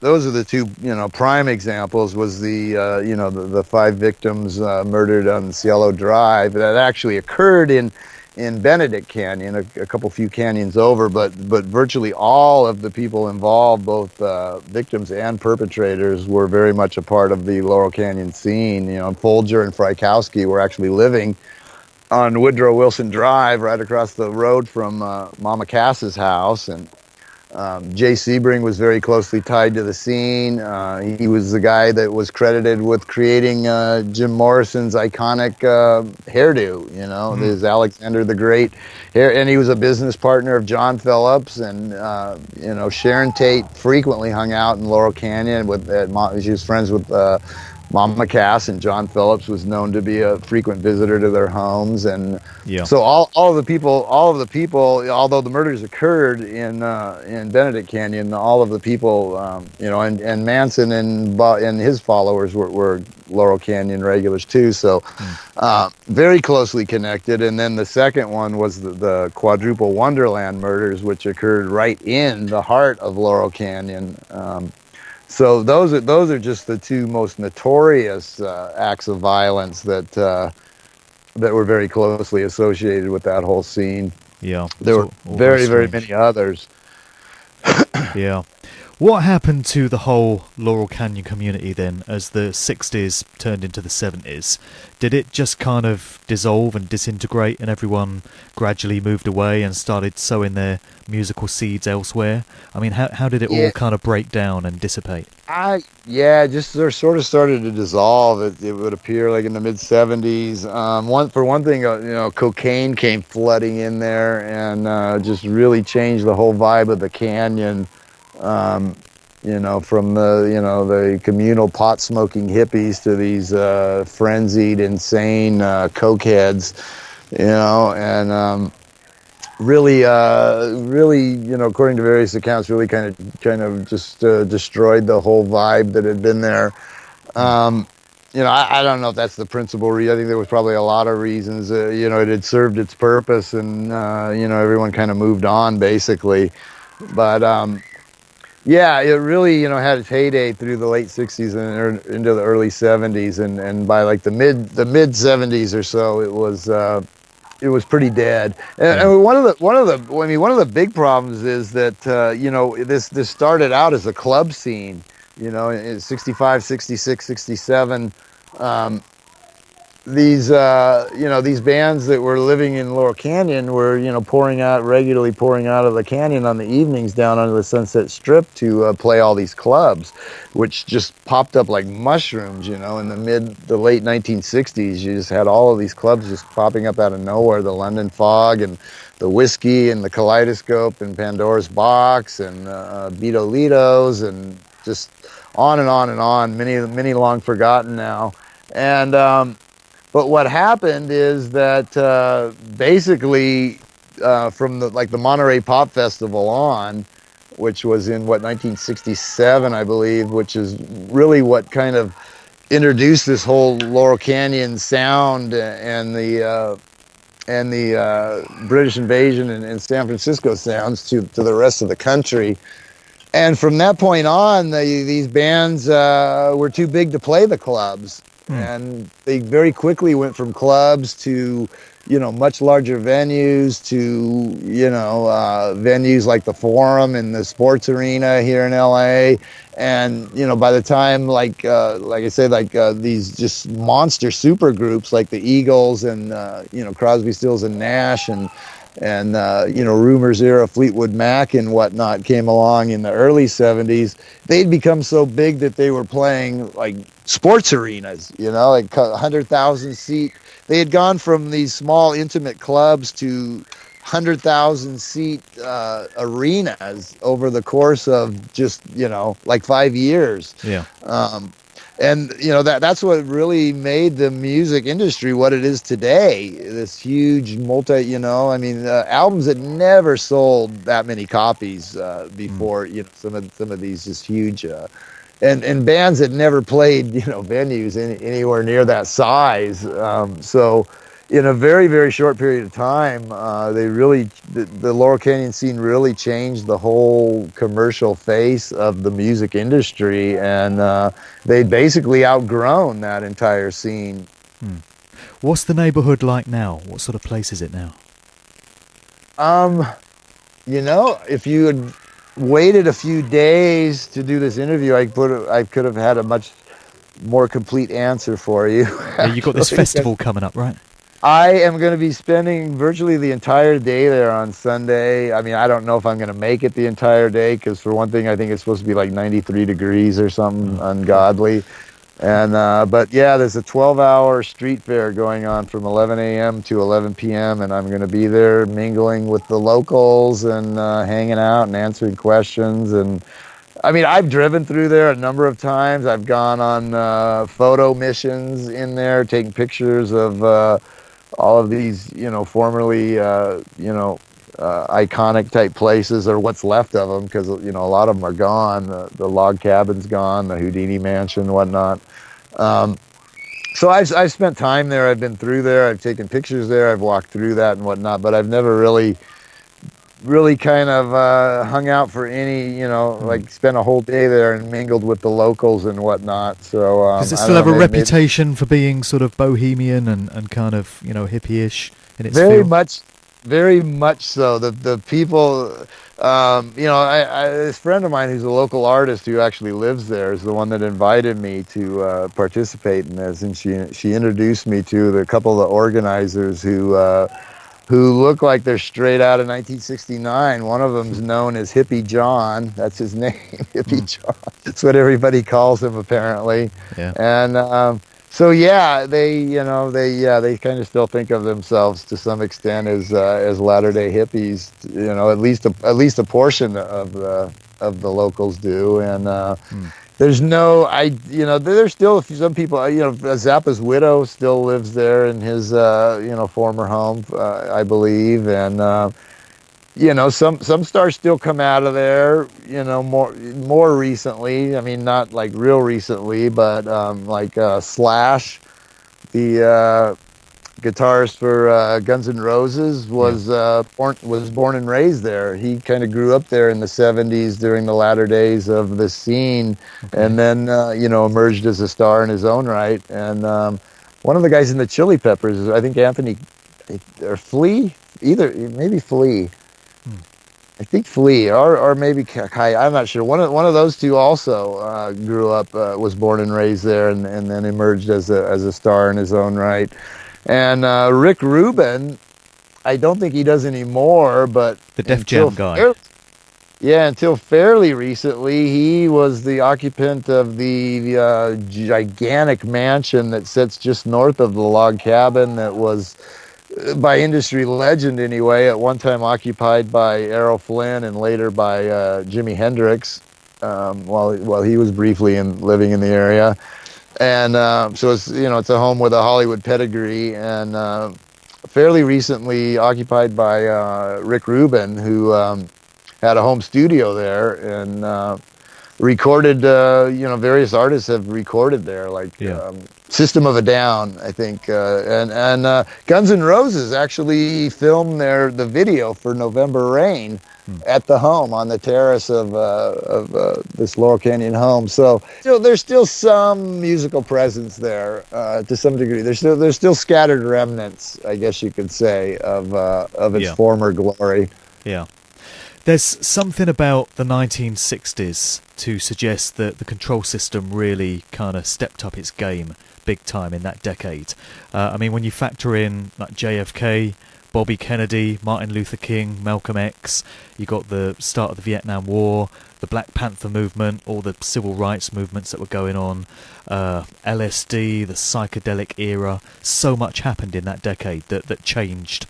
Those are the two, prime examples. Was the 5 victims murdered on Cielo Drive that actually occurred in Benedict Canyon, a couple few canyons over, but virtually all of the people involved, both victims and perpetrators, were very much a part of the Laurel Canyon scene. You know, Folger and Frykowski were actually living on Woodrow Wilson Drive, right across the road from Mama Cass's house, and Jay Sebring was very closely tied to the scene. He was the guy that was credited with creating Jim Morrison's iconic hairdo, his Alexander the Great hair. And he was a business partner of John Phillips. And, Sharon Tate frequently hung out in Laurel Canyon. She was friends with Mama Cass, and John Phillips was known to be a frequent visitor to their homes. And so all of the people, although the murders occurred in Benedict Canyon, all of the people, and Manson and his followers were Laurel Canyon regulars too. So very closely connected. And then the second one was the quadruple Wonderland murders, which occurred right in the heart of Laurel Canyon. So those are just the two most notorious acts of violence that were very closely associated with that whole scene. Yeah, There it's were all very very strange. many others. Yeah. What happened to the whole Laurel Canyon community then as the 60s turned into the 70s? Did it just kind of dissolve and disintegrate and everyone gradually moved away and started sowing their musical seeds elsewhere? I mean, how did it all Yeah, kind of break down and dissipate? just sort of started to dissolve. It would appear like in the mid '70s. For one thing, cocaine came flooding in there and just really changed the whole vibe of the canyon. Um, from the communal pot smoking hippies to these frenzied, insane cokeheads, and really, according to various accounts, really kind of just destroyed the whole vibe that had been there. Hmm. I don't know if that's the principal reason. I think there was probably a lot of reasons. It had served its purpose, and everyone kind of moved on, basically. But yeah, it really, had its heyday through the late '60s and into the early '70s, and by like the mid '70s or so, it was pretty dead. Yeah. And one of the big problems is that this started out as a club scene, in '65, '66, '67. Um, these bands that were living in Laurel Canyon were regularly pouring out of the canyon on the evenings down under the Sunset Strip to play all these clubs, which just popped up like mushrooms. In the late 1960s, you just had all of these clubs just popping up out of nowhere. The London Fog and the Whiskey and the Kaleidoscope and Pandora's Box and Beatolitos and just on and on and on. Many long forgotten now. And but what happened is that basically from the Monterey Pop Festival on, which was in 1967, I believe, which is really what kind of introduced this whole Laurel Canyon sound and the British invasion and San Francisco sounds to the rest of the country. And from that point on, these bands were too big to play the clubs. Hmm. And they very quickly went from clubs to, much larger venues to, venues like the Forum and the Sports Arena here in LA. And, by the time, like I said, these just monster super groups like the Eagles and, Crosby, Stills and Nash and Rumors era Fleetwood Mac and whatnot came along in the early '70s. They'd become so big that they were playing like sports arenas, like 100,000 seat. They had gone from these small intimate clubs to 100,000 seat arenas over the course of just like 5 years. Yeah. And that's what really made the music industry what it is today. This huge albums that never sold that many copies before. Some of these just huge, and bands that never played venues anywhere near that size. So in a very, very short period of time, the Laurel Canyon scene really changed the whole commercial face of the music industry, and they'd basically outgrown that entire scene. Hmm. What's the neighbourhood like now? What sort of place is it now? If you had waited a few days to do this interview, I could have had a much more complete answer for you. Yeah, you got this festival coming up, right? I am going to be spending virtually the entire day there on Sunday. I mean, I don't know if I'm going to make it the entire day because, for one thing, I think it's supposed to be like 93 degrees or something ungodly. And but yeah, there's a 12-hour street fair going on from 11 a.m. to 11 p.m. and I'm going to be there mingling with the locals and hanging out and answering questions. And I mean, I've driven through there a number of times. I've gone on photo missions in there, taking pictures of all of these, formerly, iconic type places, or what's left of them, because, a lot of them are gone. The log cabin's gone, the Houdini mansion, whatnot. So I've spent time there. I've been through there. I've taken pictures there. I've walked through that and whatnot, but I've never really really kind of hung out for any, like spent a whole day there and mingled with the locals and whatnot. So Does it I still don't have a know, reputation for being sort of bohemian and kind of, hippie-ish in its very feel? much, very much so. The people, this friend of mine who's a local artist who actually lives there is the one that invited me to participate in this, and she introduced me to the couple of the organizers who look like they're straight out of 1969. One of them's known as Hippie John. That's his name, Hippie John. That's what everybody calls him, apparently. Yeah. And so, yeah, they kind of still think of themselves to some extent as Latter-day hippies. At least a portion of the locals do. And there's no, there's still some people, Zappa's widow still lives there in his, former home, I believe. And, some stars still come out of there, more recently. I mean, not like real recently, but, Slash, the, guitarist for Guns N' Roses was born and raised there. He kind of grew up there in the 70s during the latter days of the scene, and then emerged as a star in his own right. And one of the guys in the Chili Peppers, I think Anthony or Flea, maybe Flea. I think Flea or maybe Kai. I'm not sure. One of those two also grew up, was born and raised there, and then emerged as a star in his own right. And Rick Rubin, I don't think he does anymore, but The Def Jam guy. Until fairly recently, he was the occupant of the gigantic mansion that sits just north of the log cabin that was, by industry legend anyway, at one time occupied by Errol Flynn and later by Jimi Hendrix, while he was briefly living in the area. And so it's a home with a Hollywood pedigree, and fairly recently occupied by Rick Rubin, who had a home studio there and recorded. Various artists have recorded there, like System of a Down, I think, and Guns N' Roses actually filmed the video for November Rain at the home on the terrace of this Laurel Canyon home. So there's still some musical presence there to some degree. There's still scattered remnants, I guess you could say, of its former glory. Yeah. There's something about the 1960s to suggest that the control system really kind of stepped up its game big time in that decade. I mean, when you factor in like JFK, Bobby Kennedy, Martin Luther King, Malcolm X, you got the start of the Vietnam War, the Black Panther movement, all the civil rights movements that were going on, LSD, the psychedelic era. So much happened in that decade that changed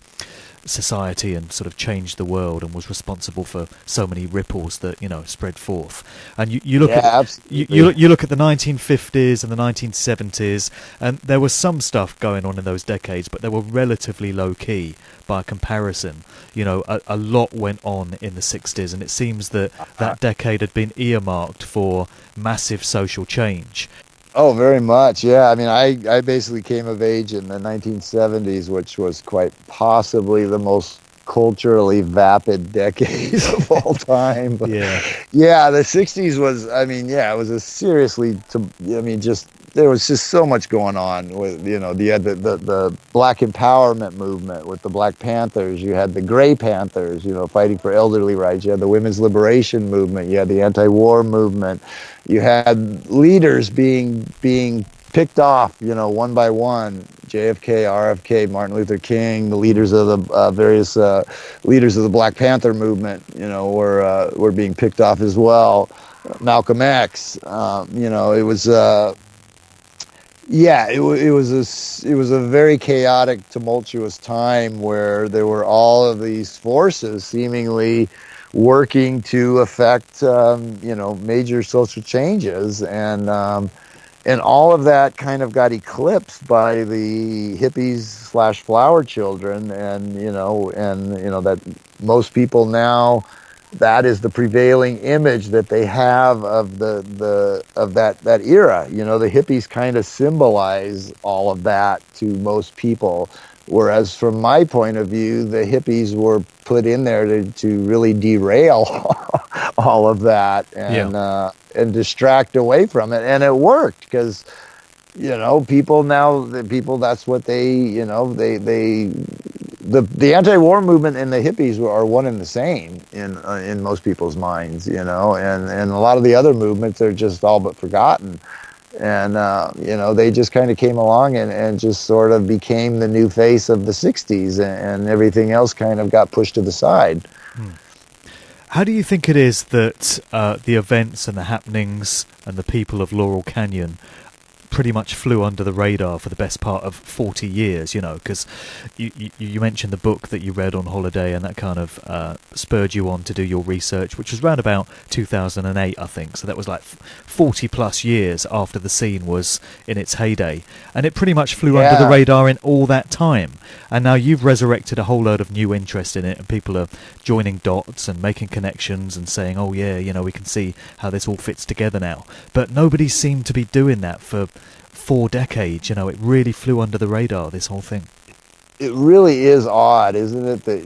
society and sort of changed the world and was responsible for so many ripples that spread forth. And you look at you look at the 1950s and the 1970s, and there was some stuff going on in those decades, but they were relatively low key by comparison. A lot went on in the 60s, and it seems that decade had been earmarked for massive social change. Oh, very much. Yeah. I mean, I basically came of age in the 1970s, which was quite possibly the most culturally vapid decades of all time. But yeah, the 60s was, it was a seriously, there was just so much going on with, you had the Black empowerment movement with the Black Panthers. You had the Gray Panthers, fighting for elderly rights. You had the women's liberation movement. You had the anti-war movement. You had leaders being picked off, one by one. JFK, RFK, Martin Luther King, the leaders of the various leaders of the Black Panther movement, were being picked off as well. Malcolm X, it was. It was a very chaotic, tumultuous time where there were all of these forces seemingly working to affect, major social changes, and all of that kind of got eclipsed by the hippies / flower children, and that most people now, that is the prevailing image that they have of that era. The hippies kind of symbolize all of that to most people. Whereas from my point of view, the hippies were put in there to really derail all of that and distract away from it. And it worked because, people now, that's what they, the anti-war movement and the hippies are one and the same in most people's minds, and a lot of the other movements are just all but forgotten. And, they just kind of came along and just sort of became the new face of the 60s, and everything else kind of got pushed to the side. How do you think it is that the events and the happenings and the people of Laurel Canyon pretty much flew under the radar for the best part of 40 years, because you mentioned the book that you read on holiday, and that kind of spurred you on to do your research, which was around about 2008, I think. So that was like 40 plus years after the scene was in its heyday, and it pretty much flew under the radar in all that time. And now you've resurrected a whole load of new interest in it, and people are joining dots and making connections and saying, oh yeah, we can see how this all fits together now. But nobody seemed to be doing that for 4 decades. It really flew under the radar, this whole thing. It really is odd, isn't it? The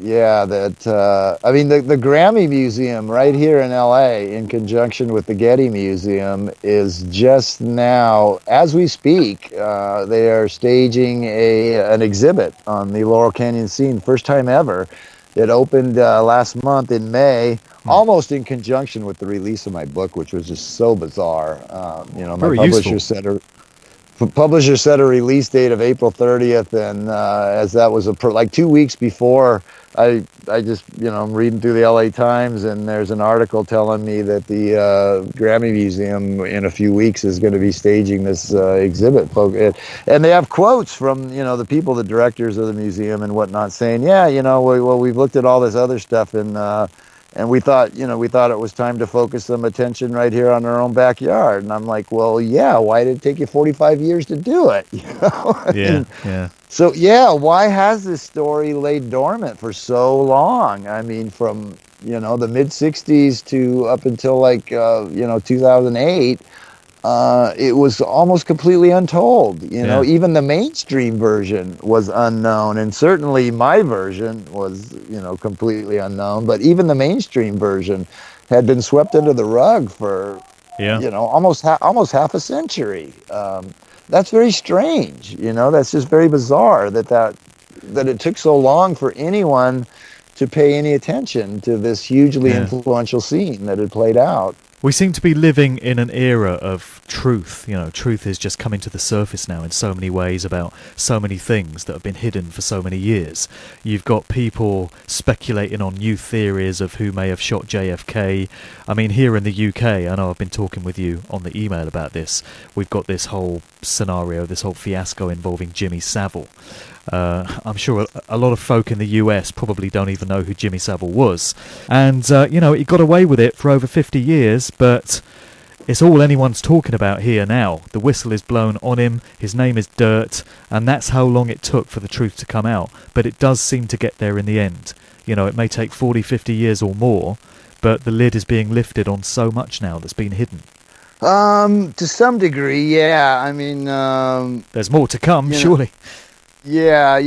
Grammy Museum right here in LA, in conjunction with the Getty Museum, is just now, as we speak, they are staging an exhibit on the Laurel Canyon scene, first time ever. It opened last month in May, almost in conjunction with the release of my book, which was just so bizarre. My publisher set a release date of April 30th, and as that was like 2 weeks before, I just, I'm reading through the LA Times, and there's an article telling me that the Grammy Museum in a few weeks is going to be staging this exhibit. And they have quotes from, the people, the directors of the museum and whatnot, saying, we've looked at all this other stuff, and we thought it was time to focus some attention right here on our own backyard. And I'm like, well, yeah, why did it take you 45 years to do it? Yeah. So, why has this story laid dormant for so long? I mean, from, the mid-'60s to up until 2008, it was almost completely untold. Even the mainstream version was unknown, and certainly my version was, completely unknown. But even the mainstream version had been swept under the rug for, almost half a century. That's very strange. That's just very bizarre that it took so long for anyone to pay any attention to this hugely influential scene that had played out. We seem to be living in an era of truth. Truth is just coming to the surface now in so many ways about so many things that have been hidden for so many years. You've got people speculating on new theories of who may have shot JFK. I mean, here in the UK, I know I've been talking with you on the email about this, we've got this whole scenario, this whole fiasco involving Jimmy Savile. I'm sure a lot of folk in the US probably don't even know who Jimmy Savile was. And, he got away with it for over 50 years, but it's all anyone's talking about here now. The whistle is blown on him, his name is dirt, and that's how long it took for the truth to come out. But it does seem to get there in the end. It may take 40, 50 years or more, but the lid is being lifted on so much now that's been hidden. To some degree, yeah. I mean... there's more to come, surely. Yeah,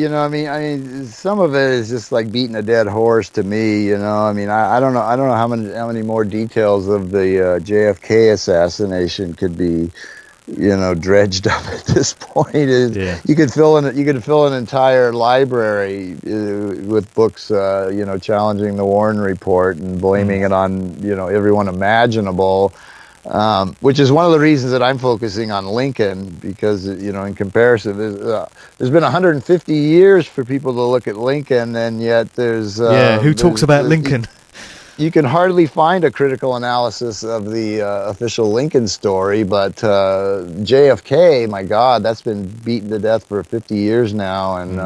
some of it is just like beating a dead horse to me. I don't know how many more details of the JFK assassination could be, dredged up at this point. You could fill an entire library with books, challenging the Warren Report and blaming it on everyone imaginable. Which is one of the reasons that I'm focusing on Lincoln, because, in comparison, there's been 150 years for people to look at Lincoln, and yet who talks about Lincoln? You can hardly find a critical analysis of the official Lincoln story, but JFK, my God, that's been beaten to death for 50 years now, and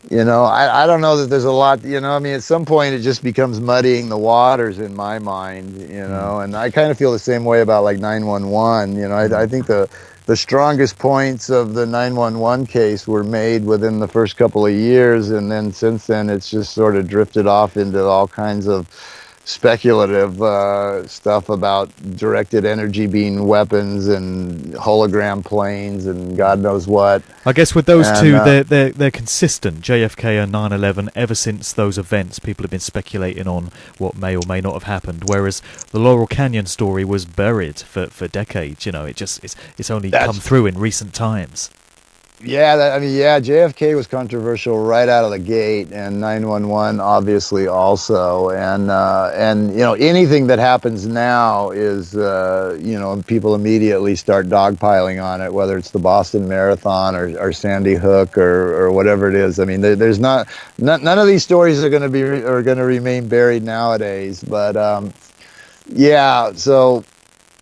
I don't know that there's a lot, at some point it just becomes muddying the waters in my mind, and I kind of feel the same way about like 911. I think the strongest points of the 911 case were made within the first couple of years, and then since then it's just sort of drifted off into all kinds of speculative stuff about directed energy beam weapons and hologram planes and God knows what. I guess with those two, they're consistent. JFK and 9/11. Ever since those events, people have been speculating on what may or may not have happened. Whereas the Laurel Canyon story was buried for decades. You know, it's only come through in recent times. Yeah, JFK was controversial right out of the gate, and 9/11 obviously also, and you know, anything that happens now is you know, people immediately start dogpiling on it, whether it's the Boston Marathon or Sandy Hook or whatever it is. I mean, there's none of these stories are going to remain buried nowadays, but yeah, so.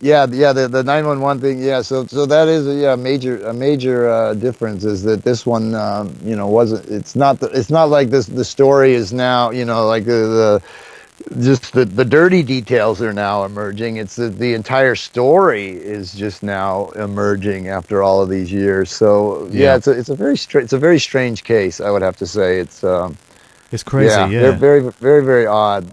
Yeah, the 911 thing. Yeah, so that is a major difference is that this one, you know, wasn't. It's not like this. The story is now, you know, like just the dirty details are now emerging. It's the entire story is just now emerging after all of these years. So yeah, it's a very strange case. I would have to say it's crazy. Yeah, very very very odd.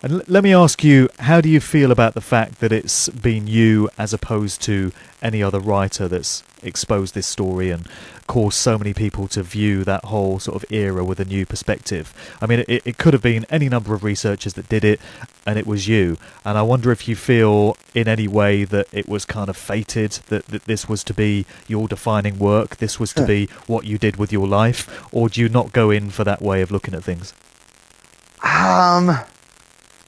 And let me ask you, how do you feel about the fact that it's been you as opposed to any other writer that's exposed this story and caused so many people to view that whole sort of era with a new perspective? I mean, it could have been any number of researchers that did it, and it was you. And I wonder if you feel in any way that it was kind of fated, that this was to be your defining work, this was to be what you did with your life, or do you not go in for that way of looking at things?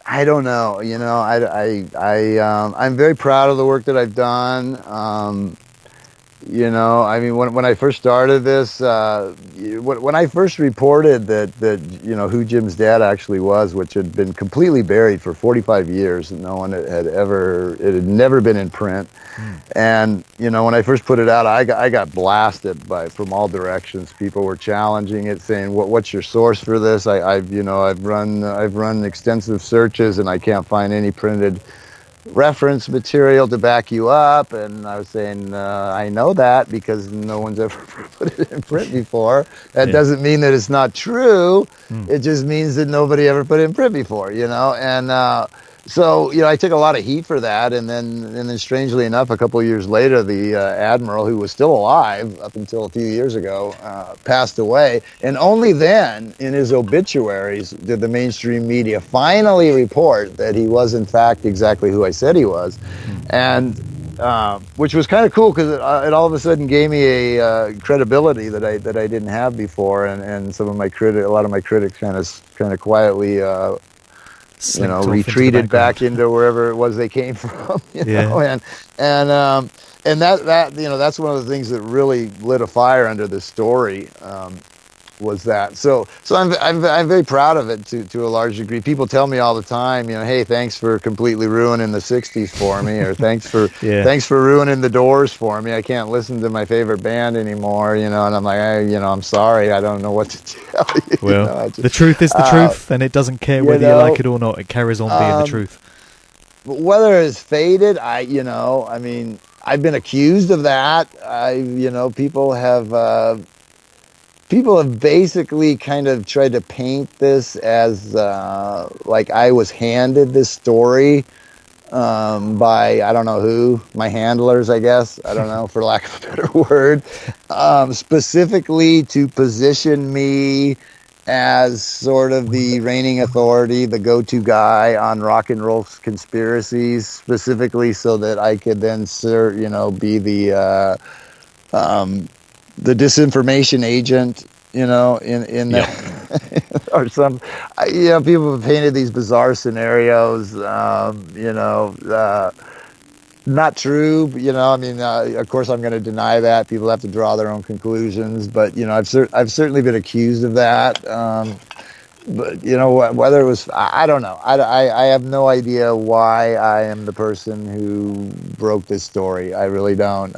I don't know. You know, I'm very proud of the work that I've done. You know, I mean, when I first started this, when I first reported that you know who Jim's dad actually was, which had been completely buried for 45 years, no one it had never been in print. And you know, when I first put it out, I got blasted from all directions. People were challenging it, saying, "What's your source for this?" I've run extensive searches, and I can't find any printed reference material to back you up. And I was saying, I know that because no one's ever put it in print before. That doesn't mean that it's not true. It just means that nobody ever put it in print before, you know. And so, you know, I took a lot of heat for that. And then strangely enough, a couple of years later, the admiral, who was still alive up until a few years ago, passed away. And only then, in his obituaries, did the mainstream media finally report that he was, in fact, exactly who I said he was. And which was kind of cool because it all of a sudden gave me a credibility that I didn't have before. And some of a lot of my critics kind of quietly you know, retreated back into wherever it was they came from, you know, and that you know, that's one of the things that really lit a fire under this story, was that. So I'm very proud of it to a large degree. People tell me all the time, you know, hey, thanks for completely ruining the 60s for me, or thanks for ruining the Doors for me. I can't listen to my favorite band anymore, you know. And I'm like, I'm sorry, I don't know what to tell you. Well, you know, the truth is the truth, and it doesn't care whether you like it or not. It carries on being the truth. Whether it's faded, I mean, I've been accused of that. People have basically kind of tried to paint this as like I was handed this story by I don't know who, my handlers, I guess. I don't know, for lack of a better word, specifically to position me as sort of the reigning authority, the go-to guy on rock and roll conspiracies, specifically so that I could then, be the disinformation agent, you know, in that, or some, people have painted these bizarre scenarios, not true, you know. I mean, of course, I'm going to deny that. People have to draw their own conclusions, but you know, I've certainly been accused of that. But you know, whether it was, I don't know. I have no idea why I am the person who broke this story. I really don't.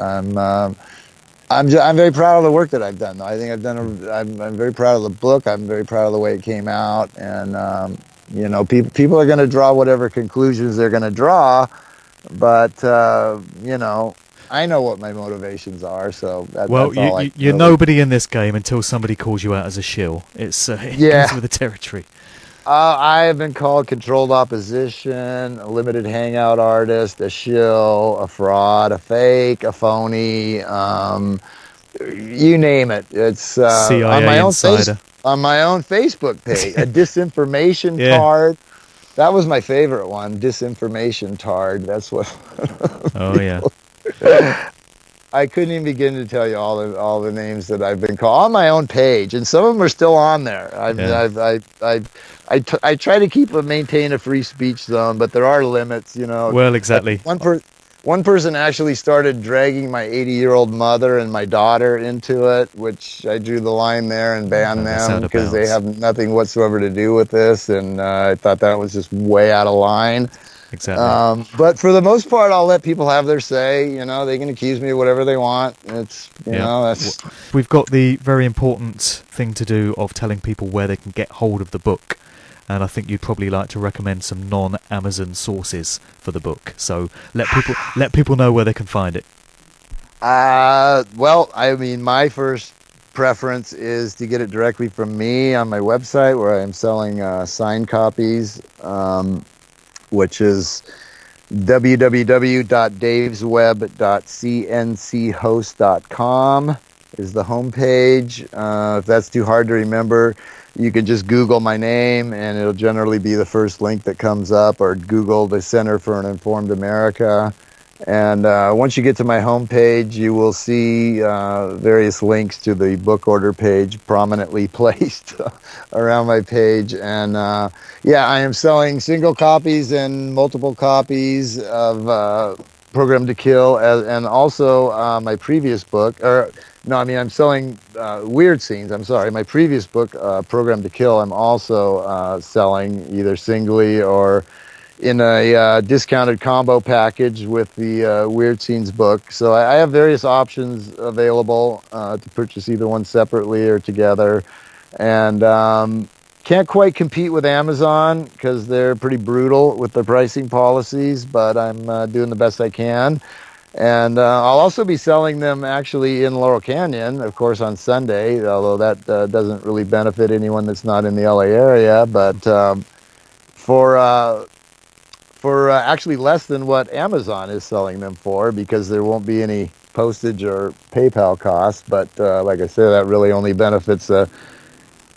I'm very proud of the work that I've done, though. I think I'm very proud of the book. I'm very proud of the way it came out, and you know, people are going to draw whatever conclusions they're going to draw. But, you know, I know what my motivations are, so that's all you're nobody in this game until somebody calls you out as a shill. It goes with the territory. I have been called controlled opposition, a limited hangout artist, a shill, a fraud, a fake, a phony, you name it. It's CIA insider. On my own Facebook page, a disinformation Yeah. tard. That was my favorite one, disinformation tard. That's what. Oh yeah. I couldn't even begin to tell you all the names that I've been called on my own page, and some of them are still on there. I try to maintain a free speech zone, but there are limits, you know. Well, exactly. One person actually started dragging my 80-year-old mother and my daughter into it, which I drew the line there and banned them because they have nothing whatsoever to do with this, and I thought that was just way out of line. Exactly. But for the most part, I'll let people have their say. You know, they can accuse me of whatever they want. It's We've got the very important thing to do of telling people where they can get hold of the book. And I think you'd probably like to recommend some non-Amazon sources for the book. So let people know where they can find it. Well, I mean, my first preference is to get it directly from me on my website, where I am selling signed copies, which is www.davesweb.cnchost.com is the homepage. If that's too hard to remember, you can just Google my name, and it'll generally be the first link that comes up, or Google the Center for an Informed America. And once you get to my homepage, you will see various links to the book order page prominently placed around my page. And I am selling single copies and multiple copies of Program to Kill, and also my previous book, I'm selling Weird Scenes. I'm sorry. My previous book, Program to Kill, I'm also selling either singly or in a discounted combo package with the Weird Scenes book. So I have various options available to purchase either one separately or together. And can't quite compete with Amazon because they're pretty brutal with their pricing policies, but I'm doing the best I can. And I'll also be selling them actually in Laurel Canyon, of course, on Sunday, although that doesn't really benefit anyone that's not in the LA area. But for actually less than what Amazon is selling them for, because there won't be any postage or PayPal costs. But like I said, that really only benefits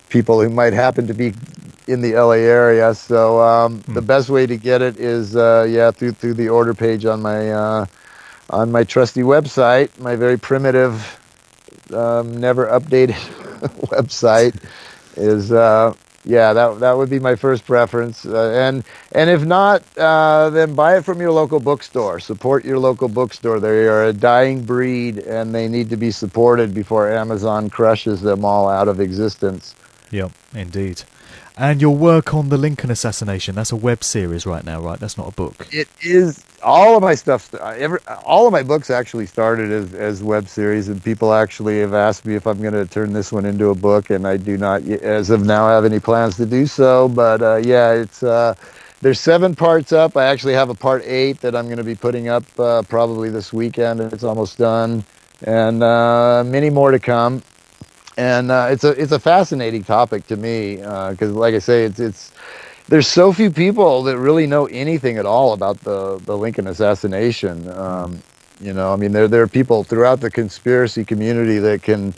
people who might happen to be in the LA area. So the best way to get it is through the order page on my trusty website, my very primitive, never updated website is, that would be my first preference. And if not, then buy it from your local bookstore. Support your local bookstore. They are a dying breed, and they need to be supported before Amazon crushes them all out of existence. Yep, indeed. And your work on the Lincoln assassination, that's a web series right now, right? That's not a book. It is. All of my stuff, all of my books actually started as web series, and people actually have asked me if I'm going to turn this one into a book, and I do not, as of now, have any plans to do so. But it's there's 7 parts up. I actually have a part 8 that I'm going to be putting up probably this weekend, and it's almost done, and many more to come. And it's a fascinating topic to me because, like I say, there's so few people that really know anything at all about the Lincoln assassination. There are people throughout the conspiracy community that can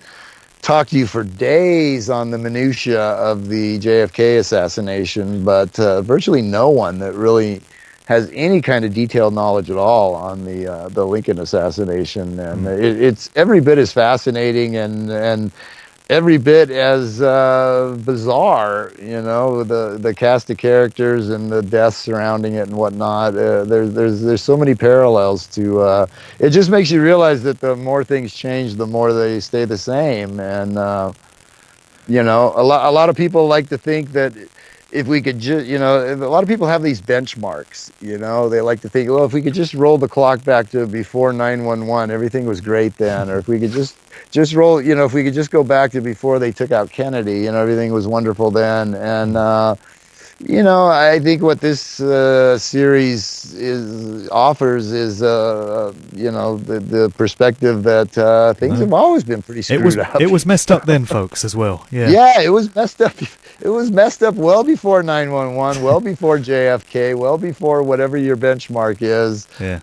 talk to you for days on the minutia of the JFK assassination, but virtually no one that really has any kind of detailed knowledge at all on the Lincoln assassination. And it's every bit as fascinating and every bit as bizarre, the cast of characters and the deaths surrounding it and whatnot. There's so many parallels to. It just makes you realize that the more things change, the more they stay the same. And a lot of people like to think that if we could just, a lot of people have these benchmarks. They like to think, well, if we could just roll the clock back to before 9/11, everything was great then, or if we could just roll, if we could just go back to before they took out Kennedy, everything was wonderful then. And I think what this series offers is, the perspective that things have always been pretty screwed up. It was messed up then, folks, as well. Yeah. Yeah, it was messed up. It was messed up well before 911, well before JFK, well before whatever your benchmark is. Yeah.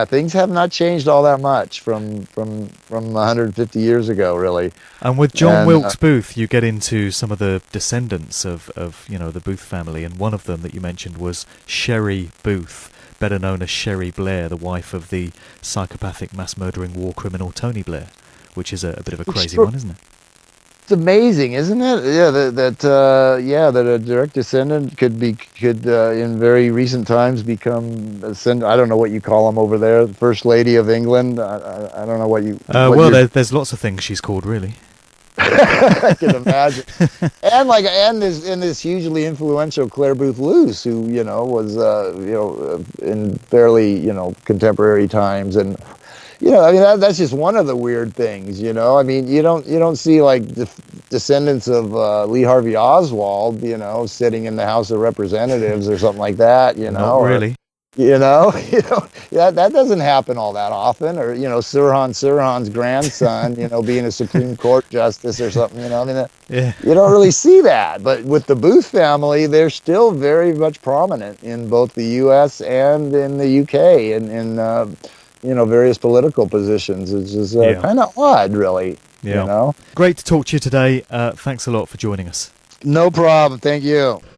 Things have not changed all that much from 150 years ago, really. And with John Wilkes Booth, you get into some of the descendants of the Booth family, and one of them that you mentioned was Sherry Booth, better known as Sherry Blair, the wife of the psychopathic mass-murdering war criminal Tony Blair, which is a bit of a crazy one, isn't it? It's amazing, isn't it? Yeah, that a direct descendant could in very recent times become I don't know what you call them over there, the First Lady of England. I don't know what you. There's lots of things she's called, really. I can imagine. And this hugely influential Claire Booth Luce, who was in fairly contemporary times, and that's just one of the weird things. You don't see like descendants of Lee Harvey Oswald, sitting in the House of Representatives or something like that. Not really. That doesn't happen all that often. Or Sirhan's grandson, being a Supreme Court justice or something. You don't really see that. But with the Booth family, they're still very much prominent in both the U.S. and in the U.K. and in various political positions. It's just kind of odd, really. Yeah. Great to talk to you today. Thanks a lot for joining us. No problem. Thank you.